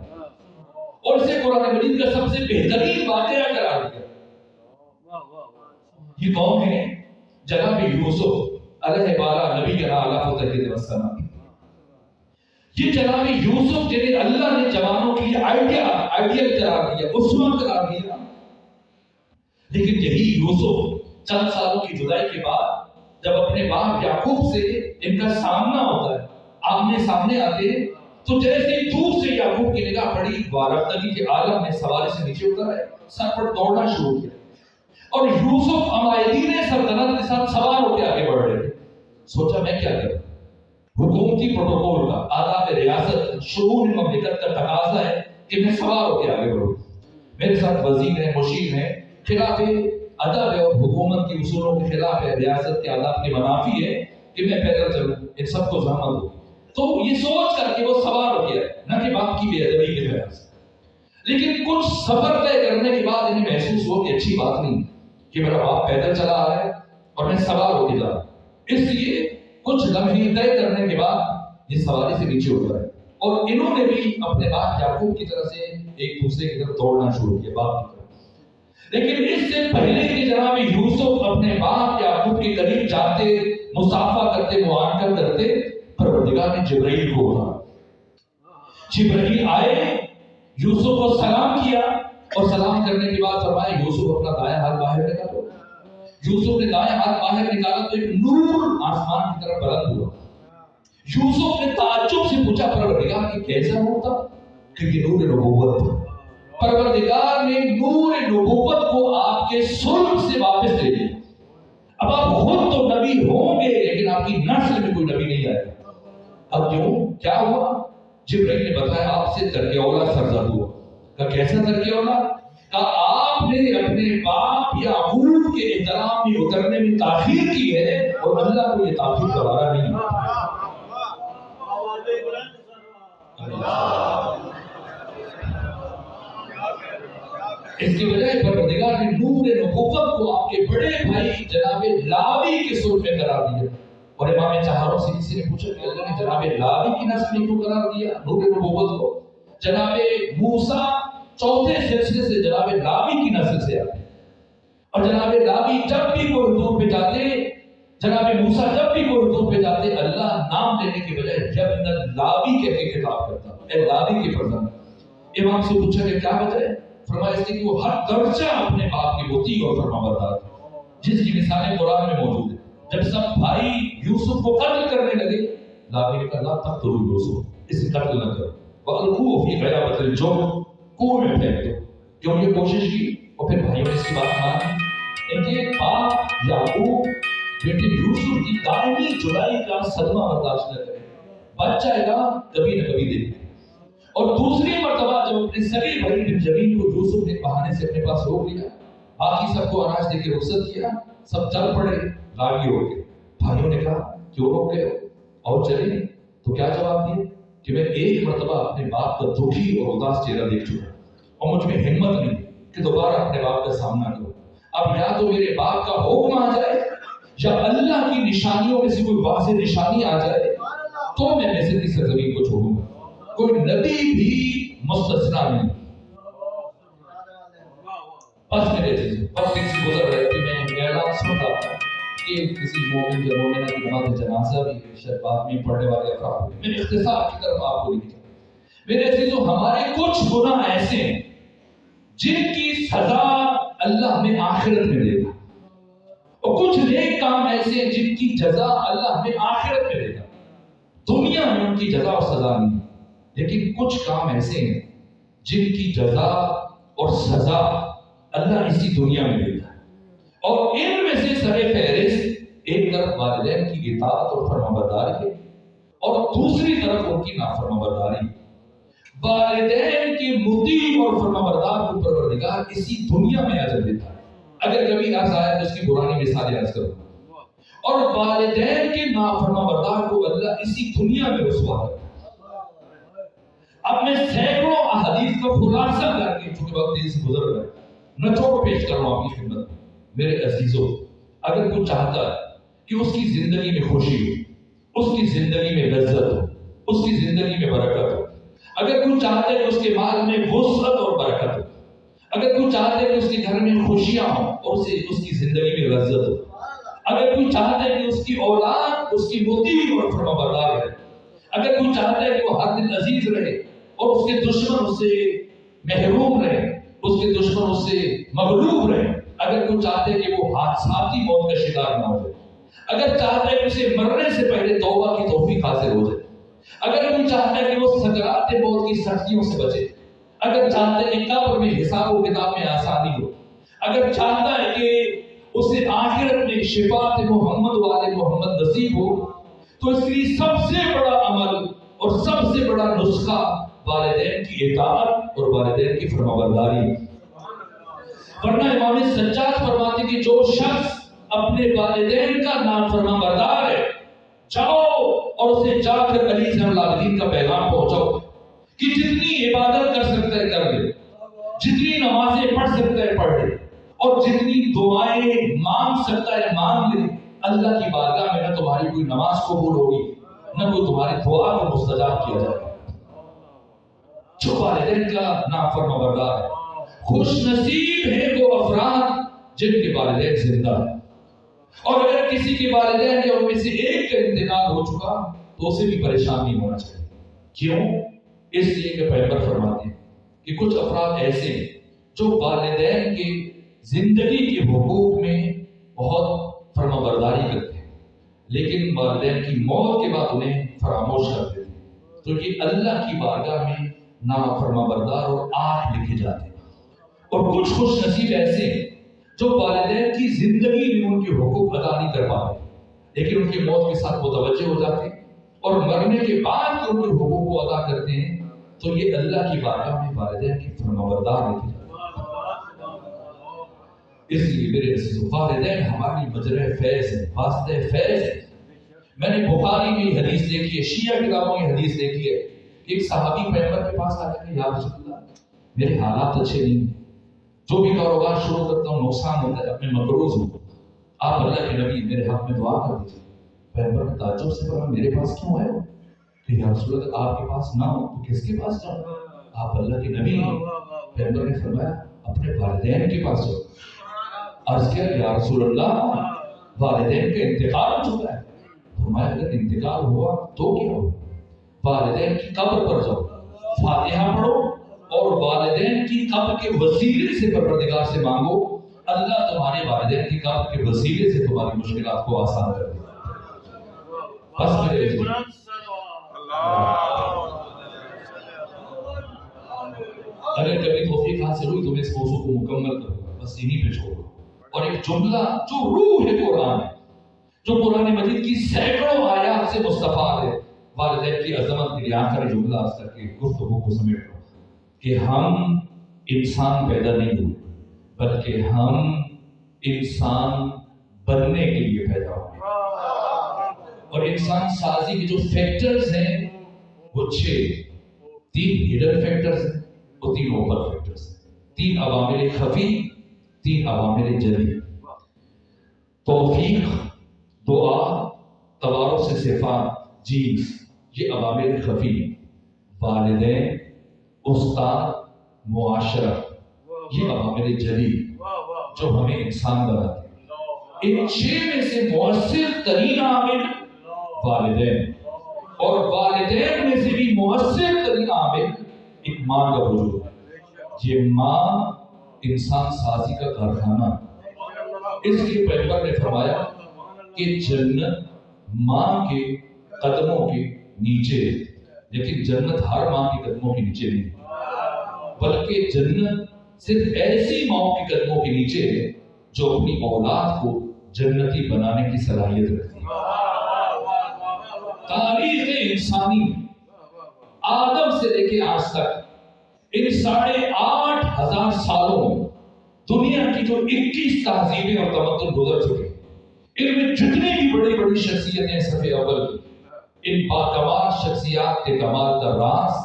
اور اسے قرآن مجید کا سب سے بہترین واقعہ قرار دیا۔ یہ کون ہے؟ جناب یوسف علیہ والا نبی کا نام علیہ السلام۔ یہ جناب یوسف جنہیں اللہ نے جوانوں کے لیے آئیڈیل قرار دیا، اسوہ قرار دیا، لیکن یہی یوسف چند سالوں کی جدائی کے بعد جب اپنے باپ یعقوب سے ان کا سامنا ہوتا ہے، آمنے سامنے آتے ہیں، تو جیسے دور سے یعقوب کی نگاہ پڑی، وارفتگی کے عالم میں سواری سے نیچے اتر آئے، سر پر دوڑنا شروع کیا، اور یوسف عمائدین سلطنت کے ساتھ سوار ہو کے آگے بڑھ رہے تھے۔ سوچا میں کیا کروں؟ حکومتی پروٹوکول کا، آداب ریاست، شؤون مملکت کا تقاضا ہے کہ میں سوار ہو کے آگے بڑھوں، میرے ساتھ وزیر ہیں، مشیر ہیں، خلاف ادب ہے اور حکومت کی اصولوں کے خلاف ہے، ریاست کے آداب کے منافی ہے کہ میں پیدل چلوں، ان سب کو زحمت دوں۔ تو یہ سوچ کر کے وہ سوار ہو گیا، نہ کہ باپ کی بے ادبی کی وجہ سے۔ لیکن کچھ سفر طے کرنے کے بعد انہیں محسوس ہوا کہ اچھی بات نہیں کہ میرا باپ پیدل چلا آ رہا ہے اور میں سوار ہو کے جا رہا ہوں۔ اس لیے کچھ لمحے طے کرنے کے بعد یہ سواری سے نیچے اترا ہے، اور انہوں نے بھی اپنے باپ یعقوب کی طرف سے ایک دوسرے کی طرف دوڑنا شروع کیا، باپ کی طرف۔ لیکن اس سے پہلے کہ جناب یوسف اپنے باپ یعقوب کے قریب جاتے، مصافحہ کرتے، معانقہ کرتے، پروردگار نے جبرائیل کو بھیجا۔ جبرائیل آئے، یوسف کو سلام کیا، اور سلام کرنے کے بعد فرمایا یوسف اپنا دایاں ہاتھ باہر نکالو۔ یوسف نے دایاں ہاتھ باہر نکالا تو ایک نور آسمان کی طرف بلند ہوا۔ یوسف نے تعجب سے پوچھا پروردگار کہ کیسا نور تھا؟ کہ یہ نور نبوت تھا۔ پروردگار نے نور نبوت کو آپ کے صلب سے واپس لے لیا۔ اب آپ خود تو نبی ہوں گے لیکن آپ کی نسل میں کوئی نبی نہیں آئے گا۔ اب کیوں؟ کیا ہوا؟ جبرائیل نے بتایا آپ سے ترک اولاد سرزد ہوا۔ کہا کیسا ترک اولاد؟ کہا آپ نے اپنے باپ یعقوب کے احترام میں اترنے میں تاخیر کی ہے، اور اللہ کو یہ تاخیر دوبارہ نہیں ہے۔ اس کی وجہ پروردگار نے نور نبوت کو آپ کے بڑے بھائی جناب لاوی کے صلب میں قرار دیا۔ اور امام چہاروں سے کسی نے پوچھا کہ اللہ نے جناب لاوی کی نسل میں کیوں قرار دیا نور نبوت کو؟ جناب موسیٰ چوتھے سلسلے سے جناب لاوی کی نسل سے آتے، اور جناب لاوی جب بھی کوئی حضور پہ جاتے، جناب موسیٰ جب بھی کوئی حضور پہ جاتے، اللہ نام لینے کے بجائے جب لاوی کہہ کے خطاب کرتا، اے لاوی کے فرزند۔ امام سے پوچھا کہ کیا وجہ ہے؟ فرمایا اس لیے کہ وہ ہر درجہ اپنے باپ کی مطیع اور فرمانبردار تھا، جس کی مثالیں قرآن میں موجود ہیں۔ جب سب بھائی یوسف کو قتل کرنے لگے، لاوی نے کہا لا تقتلوا یوسف، اسے قتل نہ کرو، وَأَلْقُوهُ فِي غَيَابَتِ الْجُبِّ، کنویں میں پھینک دو۔ کیوں یہ کوشش کی؟ اور پھر بھائیوں نے اس کی بات مانی۔ ان کے باپ یعقوب بیٹے یوسف کی دائمی جدائی کا صدمہ برداشت نہ کرے، بچ جائے گا کبھی نہ کبھی دیکھیں۔ اور دوسری مرتبہ جب اپنے سگے بھائی بنیامین کو یوسف نے بہانے سے اپنے پاس روک لیا، باقی سب کو اناج دے کے رخصت کیا، سب چل پڑے، راغی ہو گئے۔ بھائیوں نے کہا کیوں روک گئے اور چلے؟ تو کیا جواب دیا کہ میں ایک مرتبہ اپنے باپ کا دکھی اور اداس چہرہ دیکھ چکا، اور مجھ میں ہمت نہیں کہ دوبارہ اپنے باپ کا سامنا کروں۔ اب یا تو میرے باپ کا حکم آ جائے، یا اللہ کی نشانیوں میں سے کوئی واضح نشانی آ جائے، تو میں مصر کی سرزمین کو چھوڑوں گا۔ کوئی نبی بھی مستثنا نہیں۔ بس میرے عزیزو، وقت سے گزر رہے کہ میں اعلان سنتا تھا کہ کسی مومن یا مومنہ کی نماز جنازہ بھی شاید بعد میں پڑھنے والے افراد ہوئے۔ میں اختصار کی طرف آپ کو لکھتا ہوں۔ میرے عزیزو، ہمارے کچھ گناہ ایسے ہیں جن کی سزا اللہ ہمیں آخرت میں دے گا، اور کچھ نیک کام ایسے ہیں جن کی جزا اللہ ہمیں آخرت میں دے گا۔ دنیا میں ان کی جزا اور سزا نہیں، لیکن کچھ کام ایسے ہیں جن کی جزا اور سزا اللہ اسی دنیا میں دیتا ہے، اور ان میں سے سر فہرست ایک طرف والدین کی اطاعت اور فرمانبرداری ہے، اور دوسری طرف ان کی نافرمانبرداری۔ والدین کے مطیع اور فرمانبردار کو پروردگار اسی دنیا میں اجر دیتا ہے، اگر کبھی عرض آیا تو اس کی پرانی مثالیں عرض کروں. اور والدین کے نافرما بردار کو اللہ اسی دنیا میں رسوا کرتا ہے. اب میں سینکڑوں احادیث کا خلاصہ کر کے چونکہ وقت تیزی سے گزر رہا ہے نچوڑ پیش کر رہا ہوں آپ کی خدمت میں. میرے عزیزوں، اگر کوئی چاہتا ہے کہ اس کی زندگی میں خوشی ہو، اس کی زندگی میں لذت ہو، اس کی زندگی میں برکت ہو، اگر کوئی چاہتا ہے کہ اس کے مال میں وسعت اور برکت ہو، اگر کوئی چاہتا ہے کہ اس کے گھر میں خوشیاں ہوں اور اس کی زندگی میں لذت ہو، اگر کوئی چاہتا ہے کہ اس کی اولاد اس کی مطیع اور فرمانبردار رہے، اگر کوئی چاہتا ہے کہ وہ ہر دن عزیز رہے اور اس کے دشمن اس سے محروم رہے، اس کے دشمن اس سے مغلوب رہے، اگر کوئی چاہتا ہے کہ وہ حادثاتی موت کا شکار نہ ہو جائے، اگر چاہتا ہے کہ اسے مرنے سے پہلے توبہ کی توفیق حاصل ہو جائے، اگر کوئی چاہتا ہے کہ وہ سکرات موت کی سختیوں سے بچے، اگر چاہتا ہے کہ قبر میں حساب و کتاب میں آسانی ہو، اگر چاہتا ہے کہ اسے آخرت میں شفاعت محمد والے محمد نصیب ہو، تو اس لیے سب سے بڑا عمل اور سب سے بڑا نسخہ والدین کی اطاعت اور والدین کی فرمانبرداری. ورنہ امام سجاد فرماتے کہ جو شخص اپنے والدین کا نافرمان بردار ہے، جاؤ اور اسے جا کر علی زین العابدین کا پیغام پہنچاؤ کہ جتنی عبادت کر سکتا ہے کر لے، جتنی نمازیں پڑھ سکتا ہے پڑھ لے، اور جتنی دعائیں مانگ سکتا ہے مانگ لے. اللہ کی بارگاہ میں نہ تمہاری کوئی نماز قبول ہوگی، نہ کوئی تمہاری دعا کو مستجاب کیا جائے گا. جو والدین کا نافرمان بردار ہے، خوش نصیب ہیں وہ افراد جن کے والدین زندہ ہیں. اور اگر کسی کے والدین یا ان میں سے ایک کا انتقال ہو چکا تو اسے بھی پریشان نہیں ہونا چاہیے. کیوں؟ اس لیے کہ پیغمبر فرماتے ہیں کہ کچھ افراد ایسے ہیں جو والدین کے زندگی کے حقوق میں بہت فرمانبرداری کرتے ہیں، لیکن والدین کی موت کے بعد انہیں فراموش کر دیتے ہیں. تو یہ اللہ کی بارگاہ میں نافرمانبردار اور آٹھ لکھے جاتے ہیں. اور کچھ خوش نصیب ایسے ہیں جو والدین کی زندگی میں ان کے حقوق ادا نہیں کر پاتے، لیکن ان کی موت کے ساتھ متوجہ ہو جاتے ہیں اور مرنے کے بعد ان کے حقوق کو ادا کرتے ہیں. تو یہ اللہ کی بارگاہ میں والدین کی فرمانبردار لکھے جاتے ہیں. اس لیے میرے عزیزو، والدین ہماری مجرے فیض ہے، واسطے فیض ہے. میں نے بخاری میں حدیث دیکھی ہے، شیعہ کتابوں میں حدیث دیکھی ہے. ایک صحابی پیغمبر کے پاس آیا کہ یا رسول اللہ، میرے حالات اچھے نہیں ہیں، جو بھی کاروبار شروع کرتا ہوں نقصان ہوتا ہے، اپنے مقروض ہوں، آپ اللہ کے نبی میرے حق میں دعا کر دیجیے. پیغمبر نے تعجب سے کہا میرے پاس کیوں آئے ہو؟ کہ یا رسول اللہ آپ کے پاس نہ ہو تو کس کے پاس جاؤں؟ آپ اللہ کے نبی ہیں. پیغمبر نے فرمایا اپنے والدین کے پاس جاؤ. عرض کیا یا رسول اللہ والدین کا انتقال ہو چکا ہے. فرمایا اگر انتقال ہوا تو کیا ہو؟ والدین کی قبر پر جاؤ، فاتحہ پڑھو اور والدین کی قبر کے وسیلے سے پروردگار سے مانگو، اللہ تمہارے والدین کی قبر کے وسیلے سے تمہاری مشکلات کو آسان کر دے. بس میرے عزیز، اگر کبھی توفیق حاصل ہوئی تو میں اس موضوع کو مکمل کروں گا، بس یہیں پہ چھوڑوں. اور ایک جملہ جو روح ہے قرآن ہے، جو قرآن مجید کی سینکڑوں آیات سے مستفاد ہے، والدین کی عظمت کے لیے آخری جملہ آج کر کے گفتگو کو سمیٹ رہا ہوں کہ ہم انسان پیدا نہیں ہوئے بلکہ ہم انسان بننے کے لیے پیدا ہوئے. اور انسان سازی کے جو فیکٹرز ہیں وہ 6، 3 ہڈن فیکٹرز ہیں اور 3 اوپن فیکٹرز ہیں. 3 عوامل خفی، 3 عوامل جلی. توفیق، دعا، توارث صفات، جینز، یہ عوامل خفی. والدین، استاد، معاشرہ، یہ عوامل جلی جو ہمیں انسان بناتے ہیں. ان 6 میں سے مؤثر ترین عامل والدین، اور والدین میں سے بھی مؤثر ترین عامل ایک ماں کا وجود ہے. یہ ماں انسان سازی کا کارخانہ. اس لیے پیغمبر نے فرمایا کہ جنت ماں کے قدموں کے نیچے ہے، لیکن جنت ہر ماں کے قدموں کے نیچے نہیں، بلکہ جنت صرف ایسی ماں کے قدموں کے نیچے ہے جو اپنی اولاد کو جنتی بنانے کی صلاحیت رکھتی ہے. تاریخ انسانی آدم سے لے کے آج تک ان 8,500 سالوں میں دنیا کی جو 21 تہذیبیں اور تمدن گزر چکے، ان میں جتنی بھی بڑی بڑی شخصیتیں صف اول کی، ان باکمال شخصیات کے کمال کا راز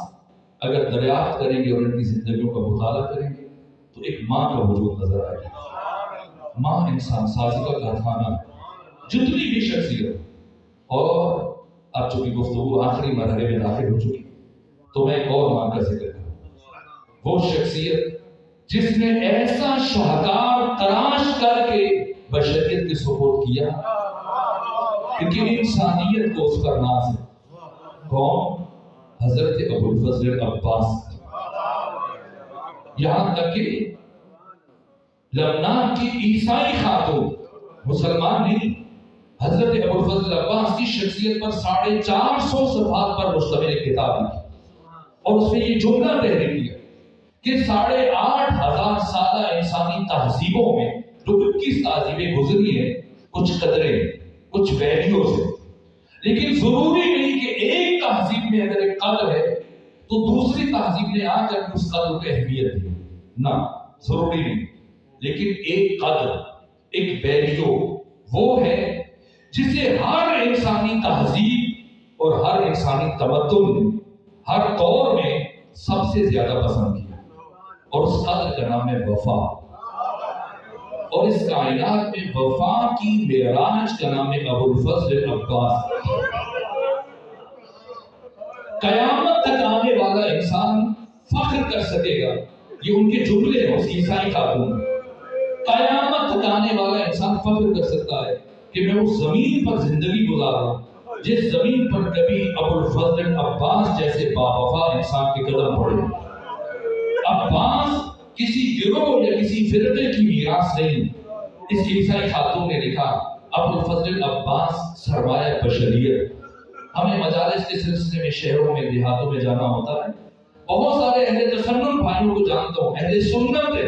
اگر دریافت کریں گے اور ان کی زندگیوں کا مطالعہ کریں گے تو ایک ماں کا وجود نظر آئے گا۔ ماں انسان سازی کا کارخانہ ہے، جتنی بھی شخصیت۔ اور اب چونکہ گفتگو آخری مرحلے میں داخل ہو چکی تو میں ایک اور ماں کا ذکر کروں، وہ شخصیت جس نے ایسا شاہکار تراش کر کے بشریت کے سپورٹ کیا کہ انسانیت کو اس پر ناز ہے۔ کون؟ حضرت ابوالفضل عباس۔ یہاں تک کہ لبنان کی عیسائی خاتون، مسلمان نہیں، حضرت ابوالفضل عباس کی شخصیت پر 450 صفحات پر مشتمل ایک کتاب لکھی اور اس میں یہ جملہ تحریر کیا کہ 8,500 سالہ انسانی تہذیبوں میں جو 21 تہذیبیں گزری ہیں، کچھ قدریں، کچھ ویلیوز ہیں، لیکن ضروری نہیں کہ ایک تہذیب میں اگر ایک قدر ہے تو دوسری تہذیب نے آ کر کے اس قدر کو اہمیت دی، نہ، ضروری نہیں۔ لیکن ایک قدر، ایک ویلیو وہ ہے جسے ہر انسانی تہذیب اور ہر انسانی تمدن ہر دور میں سب سے زیادہ پسند کیا، اور اس قدر کا نام ہے وفا۔ اور اس کائنات میں وفا کی معراج کا نام ہے ابوالفضل عباس۔ قیامت تک آنے والا انسان فخر کر سکے گا، یہ ان کے جملے ہیں اس عیسائی خاتون۔ قیامت تک آنے والا انسان فخر کر سکتا ہے کہ میں اس زمین پر زندگی گزار رہا ہوں جس زمین پر کبھی ابوالفضل عباس جیسے باوفا انسان کے قدم پڑے۔ عباس کسی گروہ یا کسی فرقے کی میراث نہیں۔ اس عیسائی خاتون نے لکھا ابوالفضل عباس سرمایہ بشریت۔ ہمیں مجالس کے سلسلے میں شہروں میں دیہاتوں میں جانا ہوتا ہے، بہت سارے اہل تسنن بھائیوں کو جانتا ہوں، اہل سنت ہے،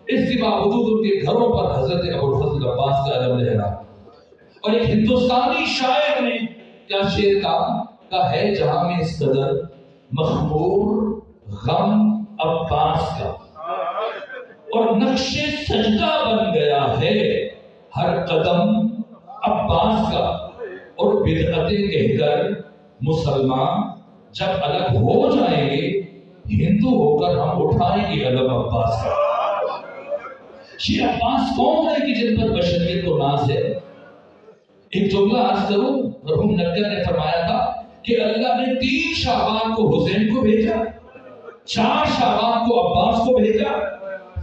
اس کے باوجود ان کے گھروں پر حضرت ابوالفضل عباس کا علم لہرا۔ اور ایک ہندوستانی شاعر نے کیا شعر کہا ہے جہاں میں اس قدر مخمور غم عباس کا، اور نقش سجدہ بن گیا ہے ہر قدم عباس کا، اور بدعتیں کہہ کر مسلمان جب الگ ہو جائیں گے ہندو ہو کر ہم اٹھائیں گے علم عباس کا۔ یہ عباس کون ہے کہ جن پر بشریت کو ناز ہے؟ ایک جملہ عرض کروں، مرحوم نگر نے فرمایا تھا کہ اللہ نے 3 شعبان کو حسین کو بھیجا، 4 شعبان کو عباس کو بھیجا۔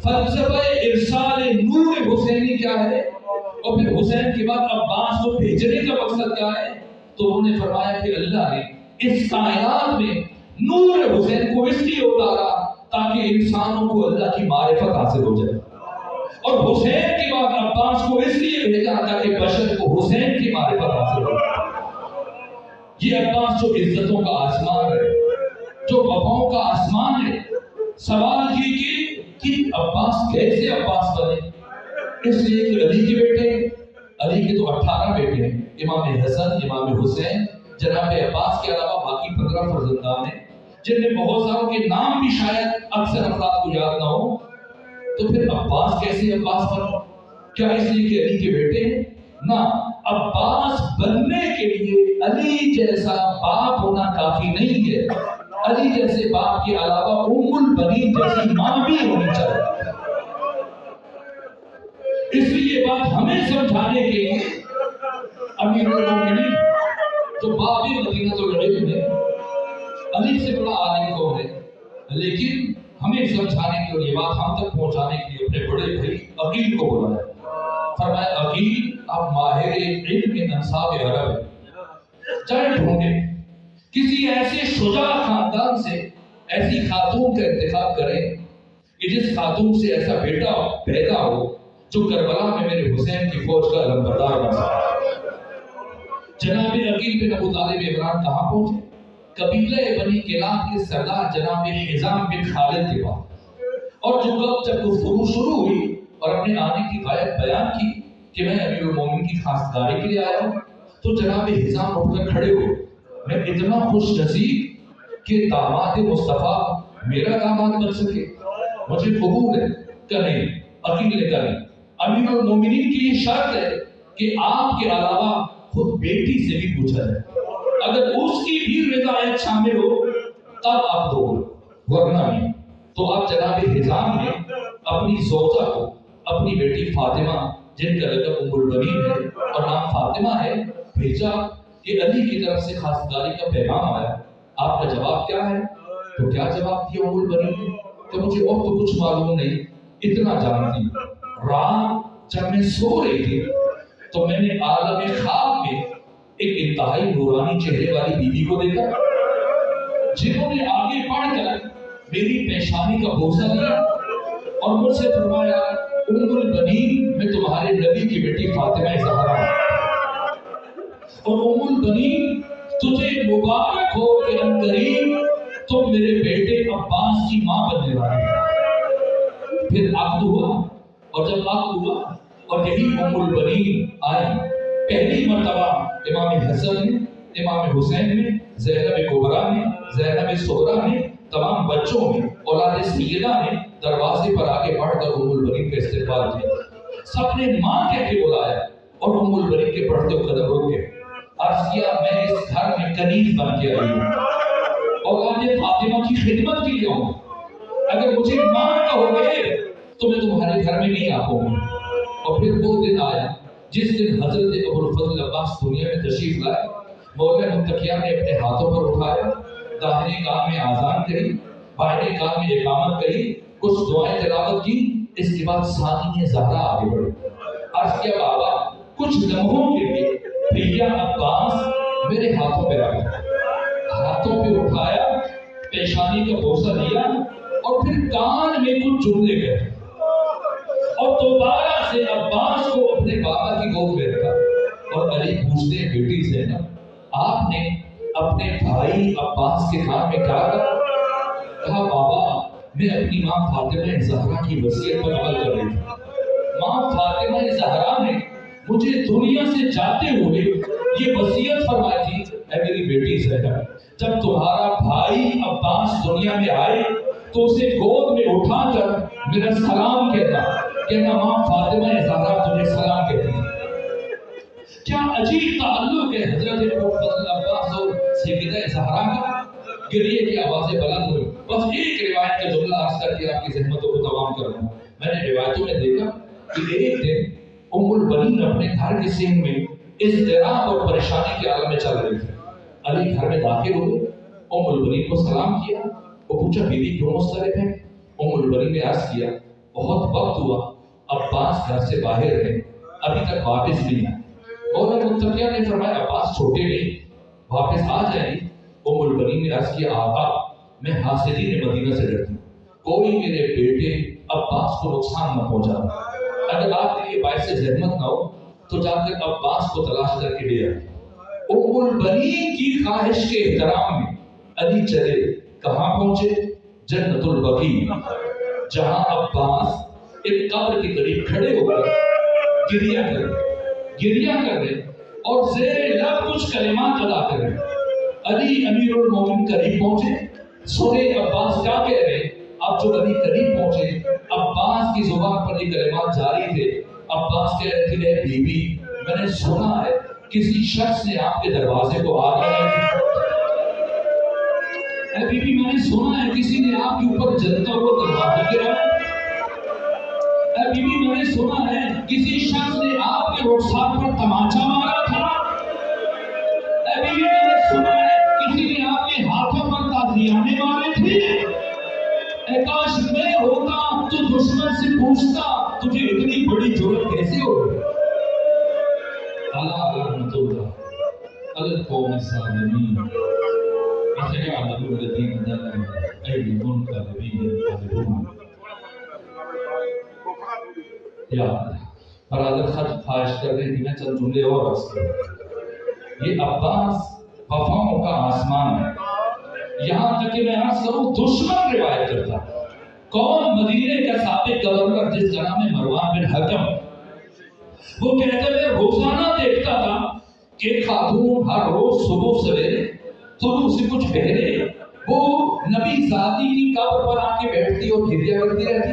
فلسفہ ارسال نور حسینی کیا ہے، اور پھر حسین کے بعد عباس کو بھیجنے کا مقصد کیا ہے؟ تو انہوں نے فرمایا کہ اللہ نے اس کائنات میں نور حسین کو اس لیے اتارا تاکہ انسانوں کو اللہ کی معرفت حاصل ہو جائے، اور حسین کے بعد عباس کو اس لیے بھیجا تاکہ بشر کو حسین کی معرفت حاصل ہو جائے۔ یہ عباس جو عزتوں کا آسمان ہے، جو وفاؤں کا آسمان ہے، سوال یہ کہ عباس کیسے عباس بنے؟ اس لیے کہ علی کے بیٹے، علی کے تو 18 بیٹے ہیں، امام حسن، امام حسین، جناب عباس کے علاوہ باقی 15 فرزندان ہیں جن میں بہت ساروں کے نام بھی شاید اکثر افراد کو یاد نہ ہو۔ تو پھر عباس کیسے عباس بنا؟ کیا اس لیے کہ علی کے بیٹے ہیں؟ نہ، عباس بننے کے لیے علی جیسا باپ ہونا کافی نہیں ہے، علی جیسے باپ کے علاوہ ام البنین جیسی ماں بھی ہونی چاہیے۔ اس لیے یہ بات ہمیں سمجھانے کے لیے امیر المومنین جو باب مدینہ العلم ہے، علی سے بڑا عالم کون ہے، لیکن ہمیں سمجھانے کے لیے بات ہم تک پہنچانے کے لیے اپنے بڑے بھائی عقیل کو بلایا۔ فرمایا عقیل آپ ماہر علم انصاب عرب ہیں، چاہے ڈھونڈیں کسی ایسے شجاع خاندان سے ایسی خاتون کا انتخاب کریں کہ جس خاتون سے ایسا بیٹا پیدا ہو جو کربلا میں میرے حسین کی فوج کا علمبردار بن سکے۔ جناب عقیل بن ابو طالب عمران کہاں پہنچے؟ قبیلہ بنی کلاب کے سردار جناب حزام بن خالد کے پاس، اور جب گفتگو شروع ہوئی اور اپنے آنے کی غایت بیان کی کہ میں امیر المومنین کی خواستگاری کے لیے آیا ہوں، تو جناب حزام اٹھ کر کھڑے ہوئے، میں اتنا خوش نصیب کہ داماد مصطفیٰ میرا داماد بن سکے، مجھے قبول ہے کہ نہیں، عقیل کریں. امیر المومنین کی یہ شرط ہے کہ آپ کے علاوہ خود بیٹی سے بھی پوچھا جائے. اگر اس کی بھی رضایت شامل ہو تب آپ دو، ورنہ نہیں. تو آپ جناب حزام نے اپنی زوجہ کو اپنی بیٹی فاطمہ جن کا لقب ام البنین ہے اور نام فاطمہ ہے بھیجا کہ علی کی طرف سے خواستگاری کا پیغام آیا، آپ کا جواب کیا ہے؟ تو کیا جواب دیا ام البنین نے کہ مجھے اور تو کچھ معلوم نہیں، اتنا جانتی رات جب میں سو رہی تھی تو میں نے عالم خواب میں ایک انتہائی نورانی چہرے والی بیوی کو دیکھا جنہوں نے آگے بڑھ کر میری پیشانی کا بوسہ لیا اور مجھ سے فرمایا ام البنین میں تمہارے نبی کی بیٹی فاطمہ زہرا اور ام البنین تجھے مبارک ہو کہ عنقریب تم میرے بیٹے عباس کی ماں بننے والے. پھر عقد ہوا اور جب عقد ہوا اور یہی ام البنین آئی پہلی مرتبہ امام حسن نے، امام حسین نے، زینب کبریٰ نے، زینب صغریٰ نے، تمام بچوں نے، اولاد سیدہ نے دروازے پر آگے بڑھ کر ام البنین کا استقبال کیا. سب نے ماں کہہ کے بلایا اور ام البنین کے بڑھتے قدم رک گئے. عرض کیا میں اس گھر میں کنیز بن کے آئی ہوں، اولاد فاطمہ کی خدمت کے لیے ہوں. اگر مجھے ماں کہو گے تو میں تمہارے گھر میں نہیں آ پاؤں گی. اور پھر وہ دن آیا جس دن حضرت ابوالفضل عباس دنیا میں تشریف لائے. مولا متقیہ نے اپنے ہاتھوں پر اٹھایا، داہنے کان میں آذان کہی، بائیں کان میں اقامت کہی، کچھ دعائیں تلاوت کی. اس کے بعد ثانی زہرا آگے بڑھے. عرض کیا بابا کچھ لمحوں کے لیے بھیا عباس میرے ہاتھوں پہ رکھا، ہاتھوں پہ اٹھایا، پیشانی کا بوسہ لیا اور پھر کان میں کچھ جملے کہے اور دوبارہ سے عباس کو اپنے بابا کی گود میں رکھا. اور علی پوچھتے ہیں بیٹی زینب آپ نے اپنے بھائی عباس کے کام میں کیا کہا؟ بابا میں اپنی ماں فاطمہ زہرا کی وصیت پر عمل کر رہی تھی. ماں فاطمہ زہرا نے مجھے دنیا سے جاتے ہوئے یہ وصیت فرمائی تھی اے میری بیٹی زینب جب تمہارا بھائی عباس دنیا میں آئے تو اسے گود میں اٹھا کر میرا سلام کہنا ماں فاطمہ زہرا تمہیں سلام کہتی ہے. کیا عجیب تعلق ہے حضرت ابوالفضل عباس اور سیدہ زہرا کا. گریے کی آوازیں بلند ہوئی. بس ایک روایت کا جملہ عرض کر کے آپ کی زحمتوں کو تمام کر رہا ہوں. میں نے روایتوں میں دیکھا کہ ایک دن ام البنین اپنے گھر کے سین میں اضطراب اور پریشانی کے عالم میں چل رہی تھی. علی گھر میں داخل ہوئے، ام البنین کو سلام کیا. وہ پوچھا بیوی کیوں مضطرب ہے؟ ام البنین نے عرض کیا بہت وقت ہوا عباس گھر سے باہر ہے، ابھی تک واپس نہیں آئے. اور متقیہ نے فرمایا عباس چھوٹے نہیں، واپس آ جائیں گے. ام البنین نے عرض کیا آقا میں حاسدین مدینہ سے ڈرتی ہوں، کوئی میرے بیٹے عباس کو نقصان نہ پہنچا. اگر آپ کے لیے باعث زحمت نہ ہو تو جا کر عباس کو تلاش کر کے لے آئے. ام البنین کی خواہش کے احترام میں علی چلے. کہاں پہنچے؟ جنت البقیع، جہاں عباس ایک قبر کے قریب کھڑے ہو کر گریہ کر رہے اور زیر لب کچھ کلمات ادا کر رہے. علی امیر المومنین قریب پہنچے، سنے عباس کیا کہہ رہے. اب جو علی قریب پہنچے عباس کی زبان پر یہ کلمات جاری تھے. عباس کہہ رہے تھے اے بی بی میں نے سنا ہے کسی شخص نے آپ کے دروازے کو آگ لگائی. اے بی بی میں نے سنا ہے کسی نے آپ کے اوپر جلتا ہوا دروازہ گرا. اے بی بی میں نے سنا ہے کسی شخص نے آپ کے رخسار پر تماچا مارا تھا. اے بی بی میں نے سنا ہے کسی نے آپ کے ہاتھوں پر تازیانے مارے تھے. اے کاش میں ہوتا تو دشمن سے پوچھتا تجھے اتنی بڑی جرأت کیسے ہو گئی. اللہ رحمت اللہ القوم الظالمین فسيعلم الذين ظلموا أي منقلب ينقلبون. یا برادر خط خواہش کر رہی تھی میں چند جملے اور عرض کروں. یہ عباس وفاؤں کا آسمان ہے. یہاں تک کہ میں عرض کروں دشمن روایت کرتا کون مدینے کا سابق گورنر جس کا نام ہے مروان بن حکم، وہ کہتے ہوئے روزانہ دیکھتا تھا کہ خاتون ہر روز صبح سویرے طلوع سے کچھ پہلے وہ نبی ذاتی کی قبر پر آ کے بیٹھتی اور گریہ کرتی رہتی.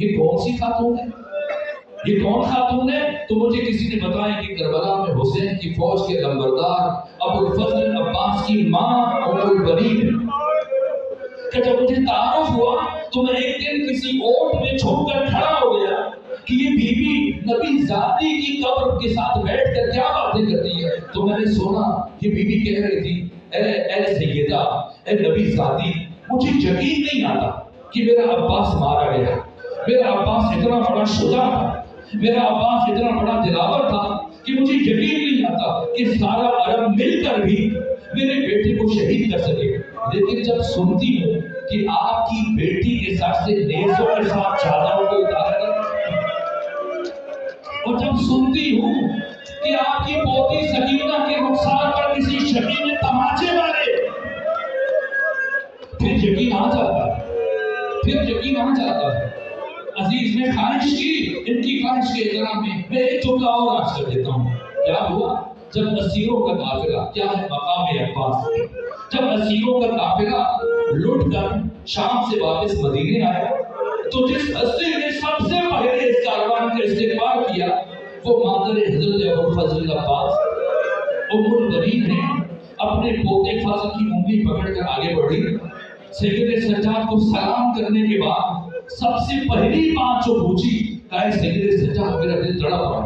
یہ کون سی خاتون ہے, یہ کون خاتون ہے؟ تو مجھے کسی نے بتایا کہ کربلا میں حسین کی فوج کے لمبردار ابو الفضل عباس کی ماں ام البنین ہے. کہ جب مجھے تعارف ہوا تو میں ایک دن کسی اوٹ میں چھپ کر کھڑا ہو گیا کہ یہ بی بی نبی ذاتی کی قبر کے ساتھ بیٹھ کر کیا باتیں کرتی ہے. تو میں نے سنا یہ بی بی کہہ رہی تھی اے سیدہ, اے نبی ذاتی, مجھے یقین نہیں آتا کہ میرا عباس مارا گیا. میرا عباس اتنا بڑا شجاع تھا, میرا عباس اتنا بڑا دلاور تھا کہ مجھے یقین نہیں آتا کہ سارا عرب مل کر بھی میرے بیٹے کو شہید کر سکے. لیکن جب سنتی ہوں کہ آپ کی بیٹی کے ساتھ سے نیزوں کے ساتھ چادروں کو اتارا گیا, اور جب سنتی ہوں کہ آپ کی پوتی سکینہ کے رخسار پر کسی شہید نے تماچے مارے, پھر یقین آ جاتا ہے, پھر یقین آ جاتا ہے. عزیز نے خواہش کی, ان کی خواہش کے احترام میں ایک جملہ اور عرض کر دیتا ہوں. کیا ہوا جب اسیروں کا قافلہ, کیا ہے مقام عباس, جب اسیروں کا قافلہ لٹ کر شام سے واپس مدینے آیا تو جس ہستی نے سب سے پہلے اس کاروان کا استقبال کیا وہ مادر حضرت ابو الفضل عباس ام البنین نے اپنے پوتے فضل کی انگلی پکڑ کر آگے بڑھی. سید سجاد کو سلام کرنے کے بعد سب سے پہلی بات جو پوچھی کہ سید سجاد میرا دل تڑپ رہا,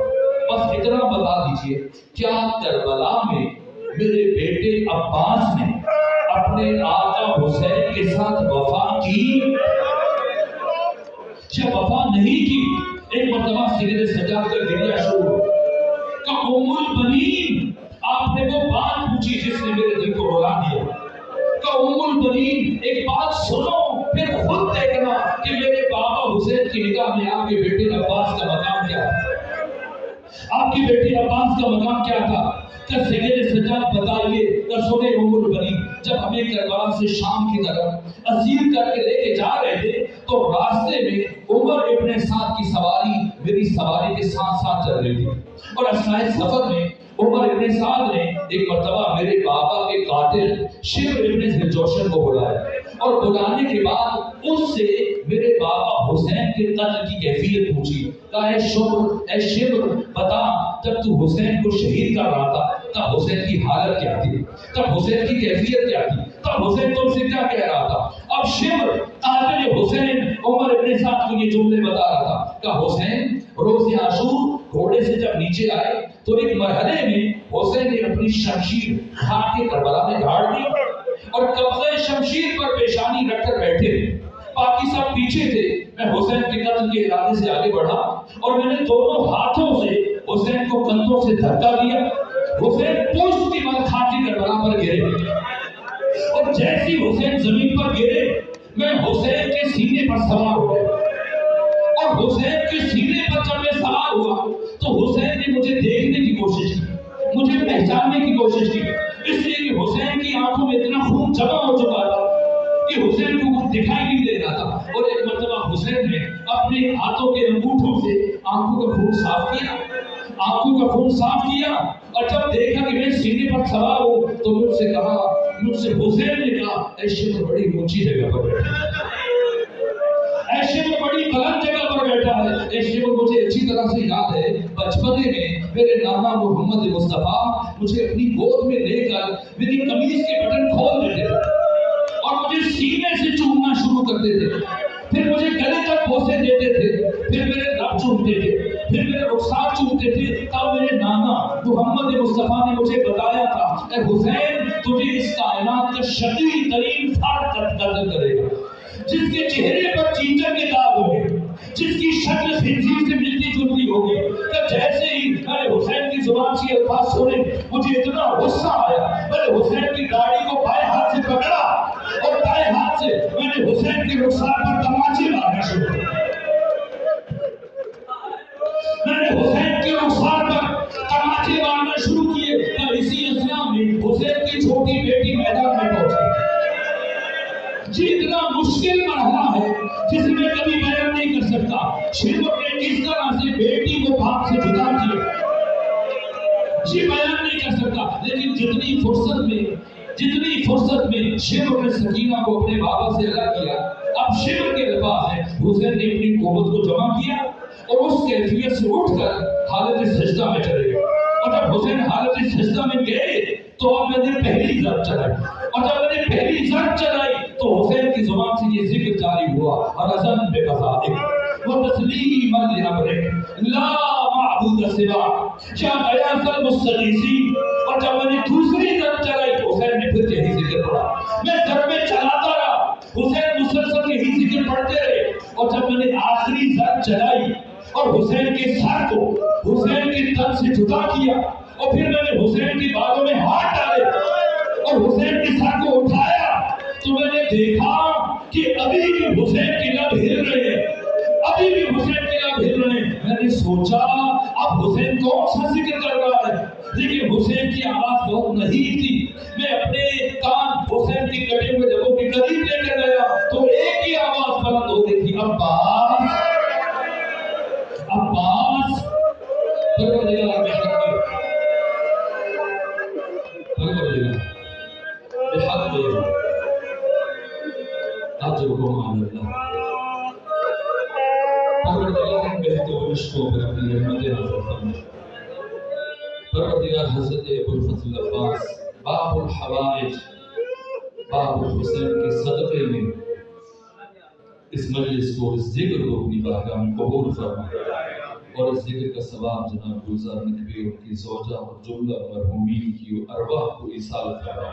بس اتنا بتا دیجئے کیا کربلا میں میرے بیٹے عباس نے اپنے آقا حسین کے ساتھ وفا کی یا وفا نہیں کی؟ ایک مرتبہ سید سجاد کا گریہ شروع ہو کہ ام البنین آپ نے وہ بات پوچھی جس نے میرے دل کو رلا دیا. کہ ام البنین ایک بات سنو, پھر خود دیکھنا کہ میرے بابا حسین کی نگاہ میں آپ کے بیٹے عباس کا مقام کیا تھا, آپ کی بیٹی عباس کا مقام کیا تھا. کہ سید سجاد بتائیے کہ سنے ام البنین, جب ہمیں کربلا سے شام کی طرف اسیر کر کے لے کے جا رہے تھے تو راستے میں عمر ابن سعد کی سواری میری سواری کے ساتھ ساتھ چل رہی تھی, اور اثناء سفر میں عمر ابن سعد نے ایک مرتبہ میرے بابا کے قاتل شمر ابن ذوالجوشن کو بلایا, اور بلانے کے بعد اس سے میرے بابا حسین کے قتل کی کیفیت پوچھی. کہا اے شمر بتا جب تو حسین کو شہید کر رہا تھا تب حسین کی حالت کیا تھی, تب حسین کی کیفیت کیا تھی, تب حسین تم سے کیا کہہ رہا تھا. اب شمر قاتل حسین عمر ابن سعد کو یہ جملے بتا رہا تھا کہ حسین روز عاشور گھوڑے سے جب نیچے آئے تو ایک مرحلے میں حسین نے اپنی شمشیر خاک کے کربلا میں گاڑ دی اور قبضہ شمشیر پر پیشانی رکھ کر بیٹھے تھے, باقی سب پیچھے تھے. میں حسین کے قتل کے ارادے سے آگے بڑھا اور میں نے دونوں ہاتھوں سے حسین کو کندھوں سے دھکا دیا. حسین پشت کی بل خاک کے کربلا پر گرے, اور جیسی حسین زمین پر گرے میں حسین کے سینے پر سوار ہو گیا, اور حسین کے سینے پر جب میں سوار ہوا تو حسین نے مجھے دیکھنے کی کوشش کی, مجھے پہچاننے کی کوشش کی, اس لیے کہ حسین کی آنکھوں میں اتنا خون جمع ہو چکا تھا کہ حسین کو کچھ دکھائی نہیں دے رہا تھا. اور ایک مرتبہ حسین نے اپنے ہاتھوں کے انگوٹھوں سے آنکھوں کا خون صاف کیا, آنکھوں کا خون صاف کیا, اور جب دیکھا کہ میں سینے پر سوار ہوں تو مجھ سے کہا, مجھ سے حسین نے کہا اے شمر بڑی اونچی جگہ پر بیٹھا ہے, اے شمر بڑی بلند جگہ پر بیٹھا ہے. اے شمر مجھے اچھی طرح سے یاد ہے بچپنے میں میرے نانا محمد مصطفیٰ مجھے اپنی گود میں لے کر میری قمیض کے بٹن کھول دیتے تھے اور مجھے سینے سے چومنا شروع کرتے تھے, پھر مجھے گلے تک بوسے دیتے تھے, پھر میرے لب چومتے تھے, پھر میرے رخسار چومتے تھے. تب میرے نانا محمد مصطفیٰ نے مجھے بتایا تھا اے حسین تجھے اس کائنات کا شقی ترین فرد قتل کرے گا جس کے چہرے پر چینچن کے داغ ہوں گے, جس کی شکل خنزیر سے ملتی جلتی ہوگی. کہ جیسے ہی میں نے حسین کی زبان سے الفاظ سنے مجھے اتنا غصہ آیا, میں نے حسین کی داڑھی کو بائیں ہاتھ سے پکڑا اور دائیں ہاتھ سے میں نے حسین کے رخسار پر تماچے مارنا شروع کیا. میں نے حسین کے رخسار پر تماچے مارنا شروع کیے. اسی اثناء میں حسین کی چھوٹی بیٹی میدان میں پہنچی. یہ اتنا مشکل مرحلہ ہے جس میں کبھی بیان نہیں کر سکتا. شمر نے کس طرح سے بیٹی کو باپ سے جدا کیا یہ بیان نہیں کر سکتا, لیکن جتنی فرصت میں شمر نے سکینہ کو اپنے بابا سے الگ کیا, آپ شبر کے الفاظ ہیں. حسین نے اپنی قوت کو جمع کیا اور اس کیفیت سے اٹھ کر حالت سجدہ میں چلے گئے. اور جب حسین حالت سجدہ میں گئے تو اب میں نے پہلی ضرب چلائی, اور جب میں نے پہلی ضرب چلائی تو حسین کی زبان سے یہ ذکر جاری ہوا, رضن بقضائک وتسلیم لامرک لا معبود سواک یا غیاث المستغیثین. اور جب میں نے دوسری ضرب چلائی تو حسین نے پھر یہی ذکر پڑھا. میں ضربیں چلاتا رہا, حسین مسلسل یہی ذکر پڑھتے رہے. اور جب میں نے آخری ضرب چلائی اور حسین کے سر کو حسین کے تن سے جدا کیا, اور پھر میں نے حسین کی بالوں میں ہاتھ ڈالے اور حسین کے سر کو اٹھایا, تو میں نے دیکھا کہ ابھی بھی حسین کے لب ہل رہے ہیں, ابھی بھی حسین کے لب ہل رہے ہیں. میں نے سوچا اب حسین کون سا ذکر کر رہا ہے, لیکن حسین کی آواز بہت نہیں تھی. میں اپنے کان حسین کی کٹے ہوئے جگہوں کے قریب لے کر گیا تو ایک ہی آواز بلند ہو رہی تھی, عباس عباس. پروردگار بحق اجركم على الله. پروردگار بہتے ہوئے رشتوں پر اپنی رحمت نازل فرما. پروردگار حضرت ابوالفضل عباس باب الحوائج باب الحسین کے صدقے میں اس مجلس کو, اس ذکر کو اپنی بارگاہ میں قبول فرما, اور اس ذکر کا ثواب جناب گلزار نقوی اور ان کی زوجہ اور جملہ مرحومین کی ارواح کو ایصال فرما.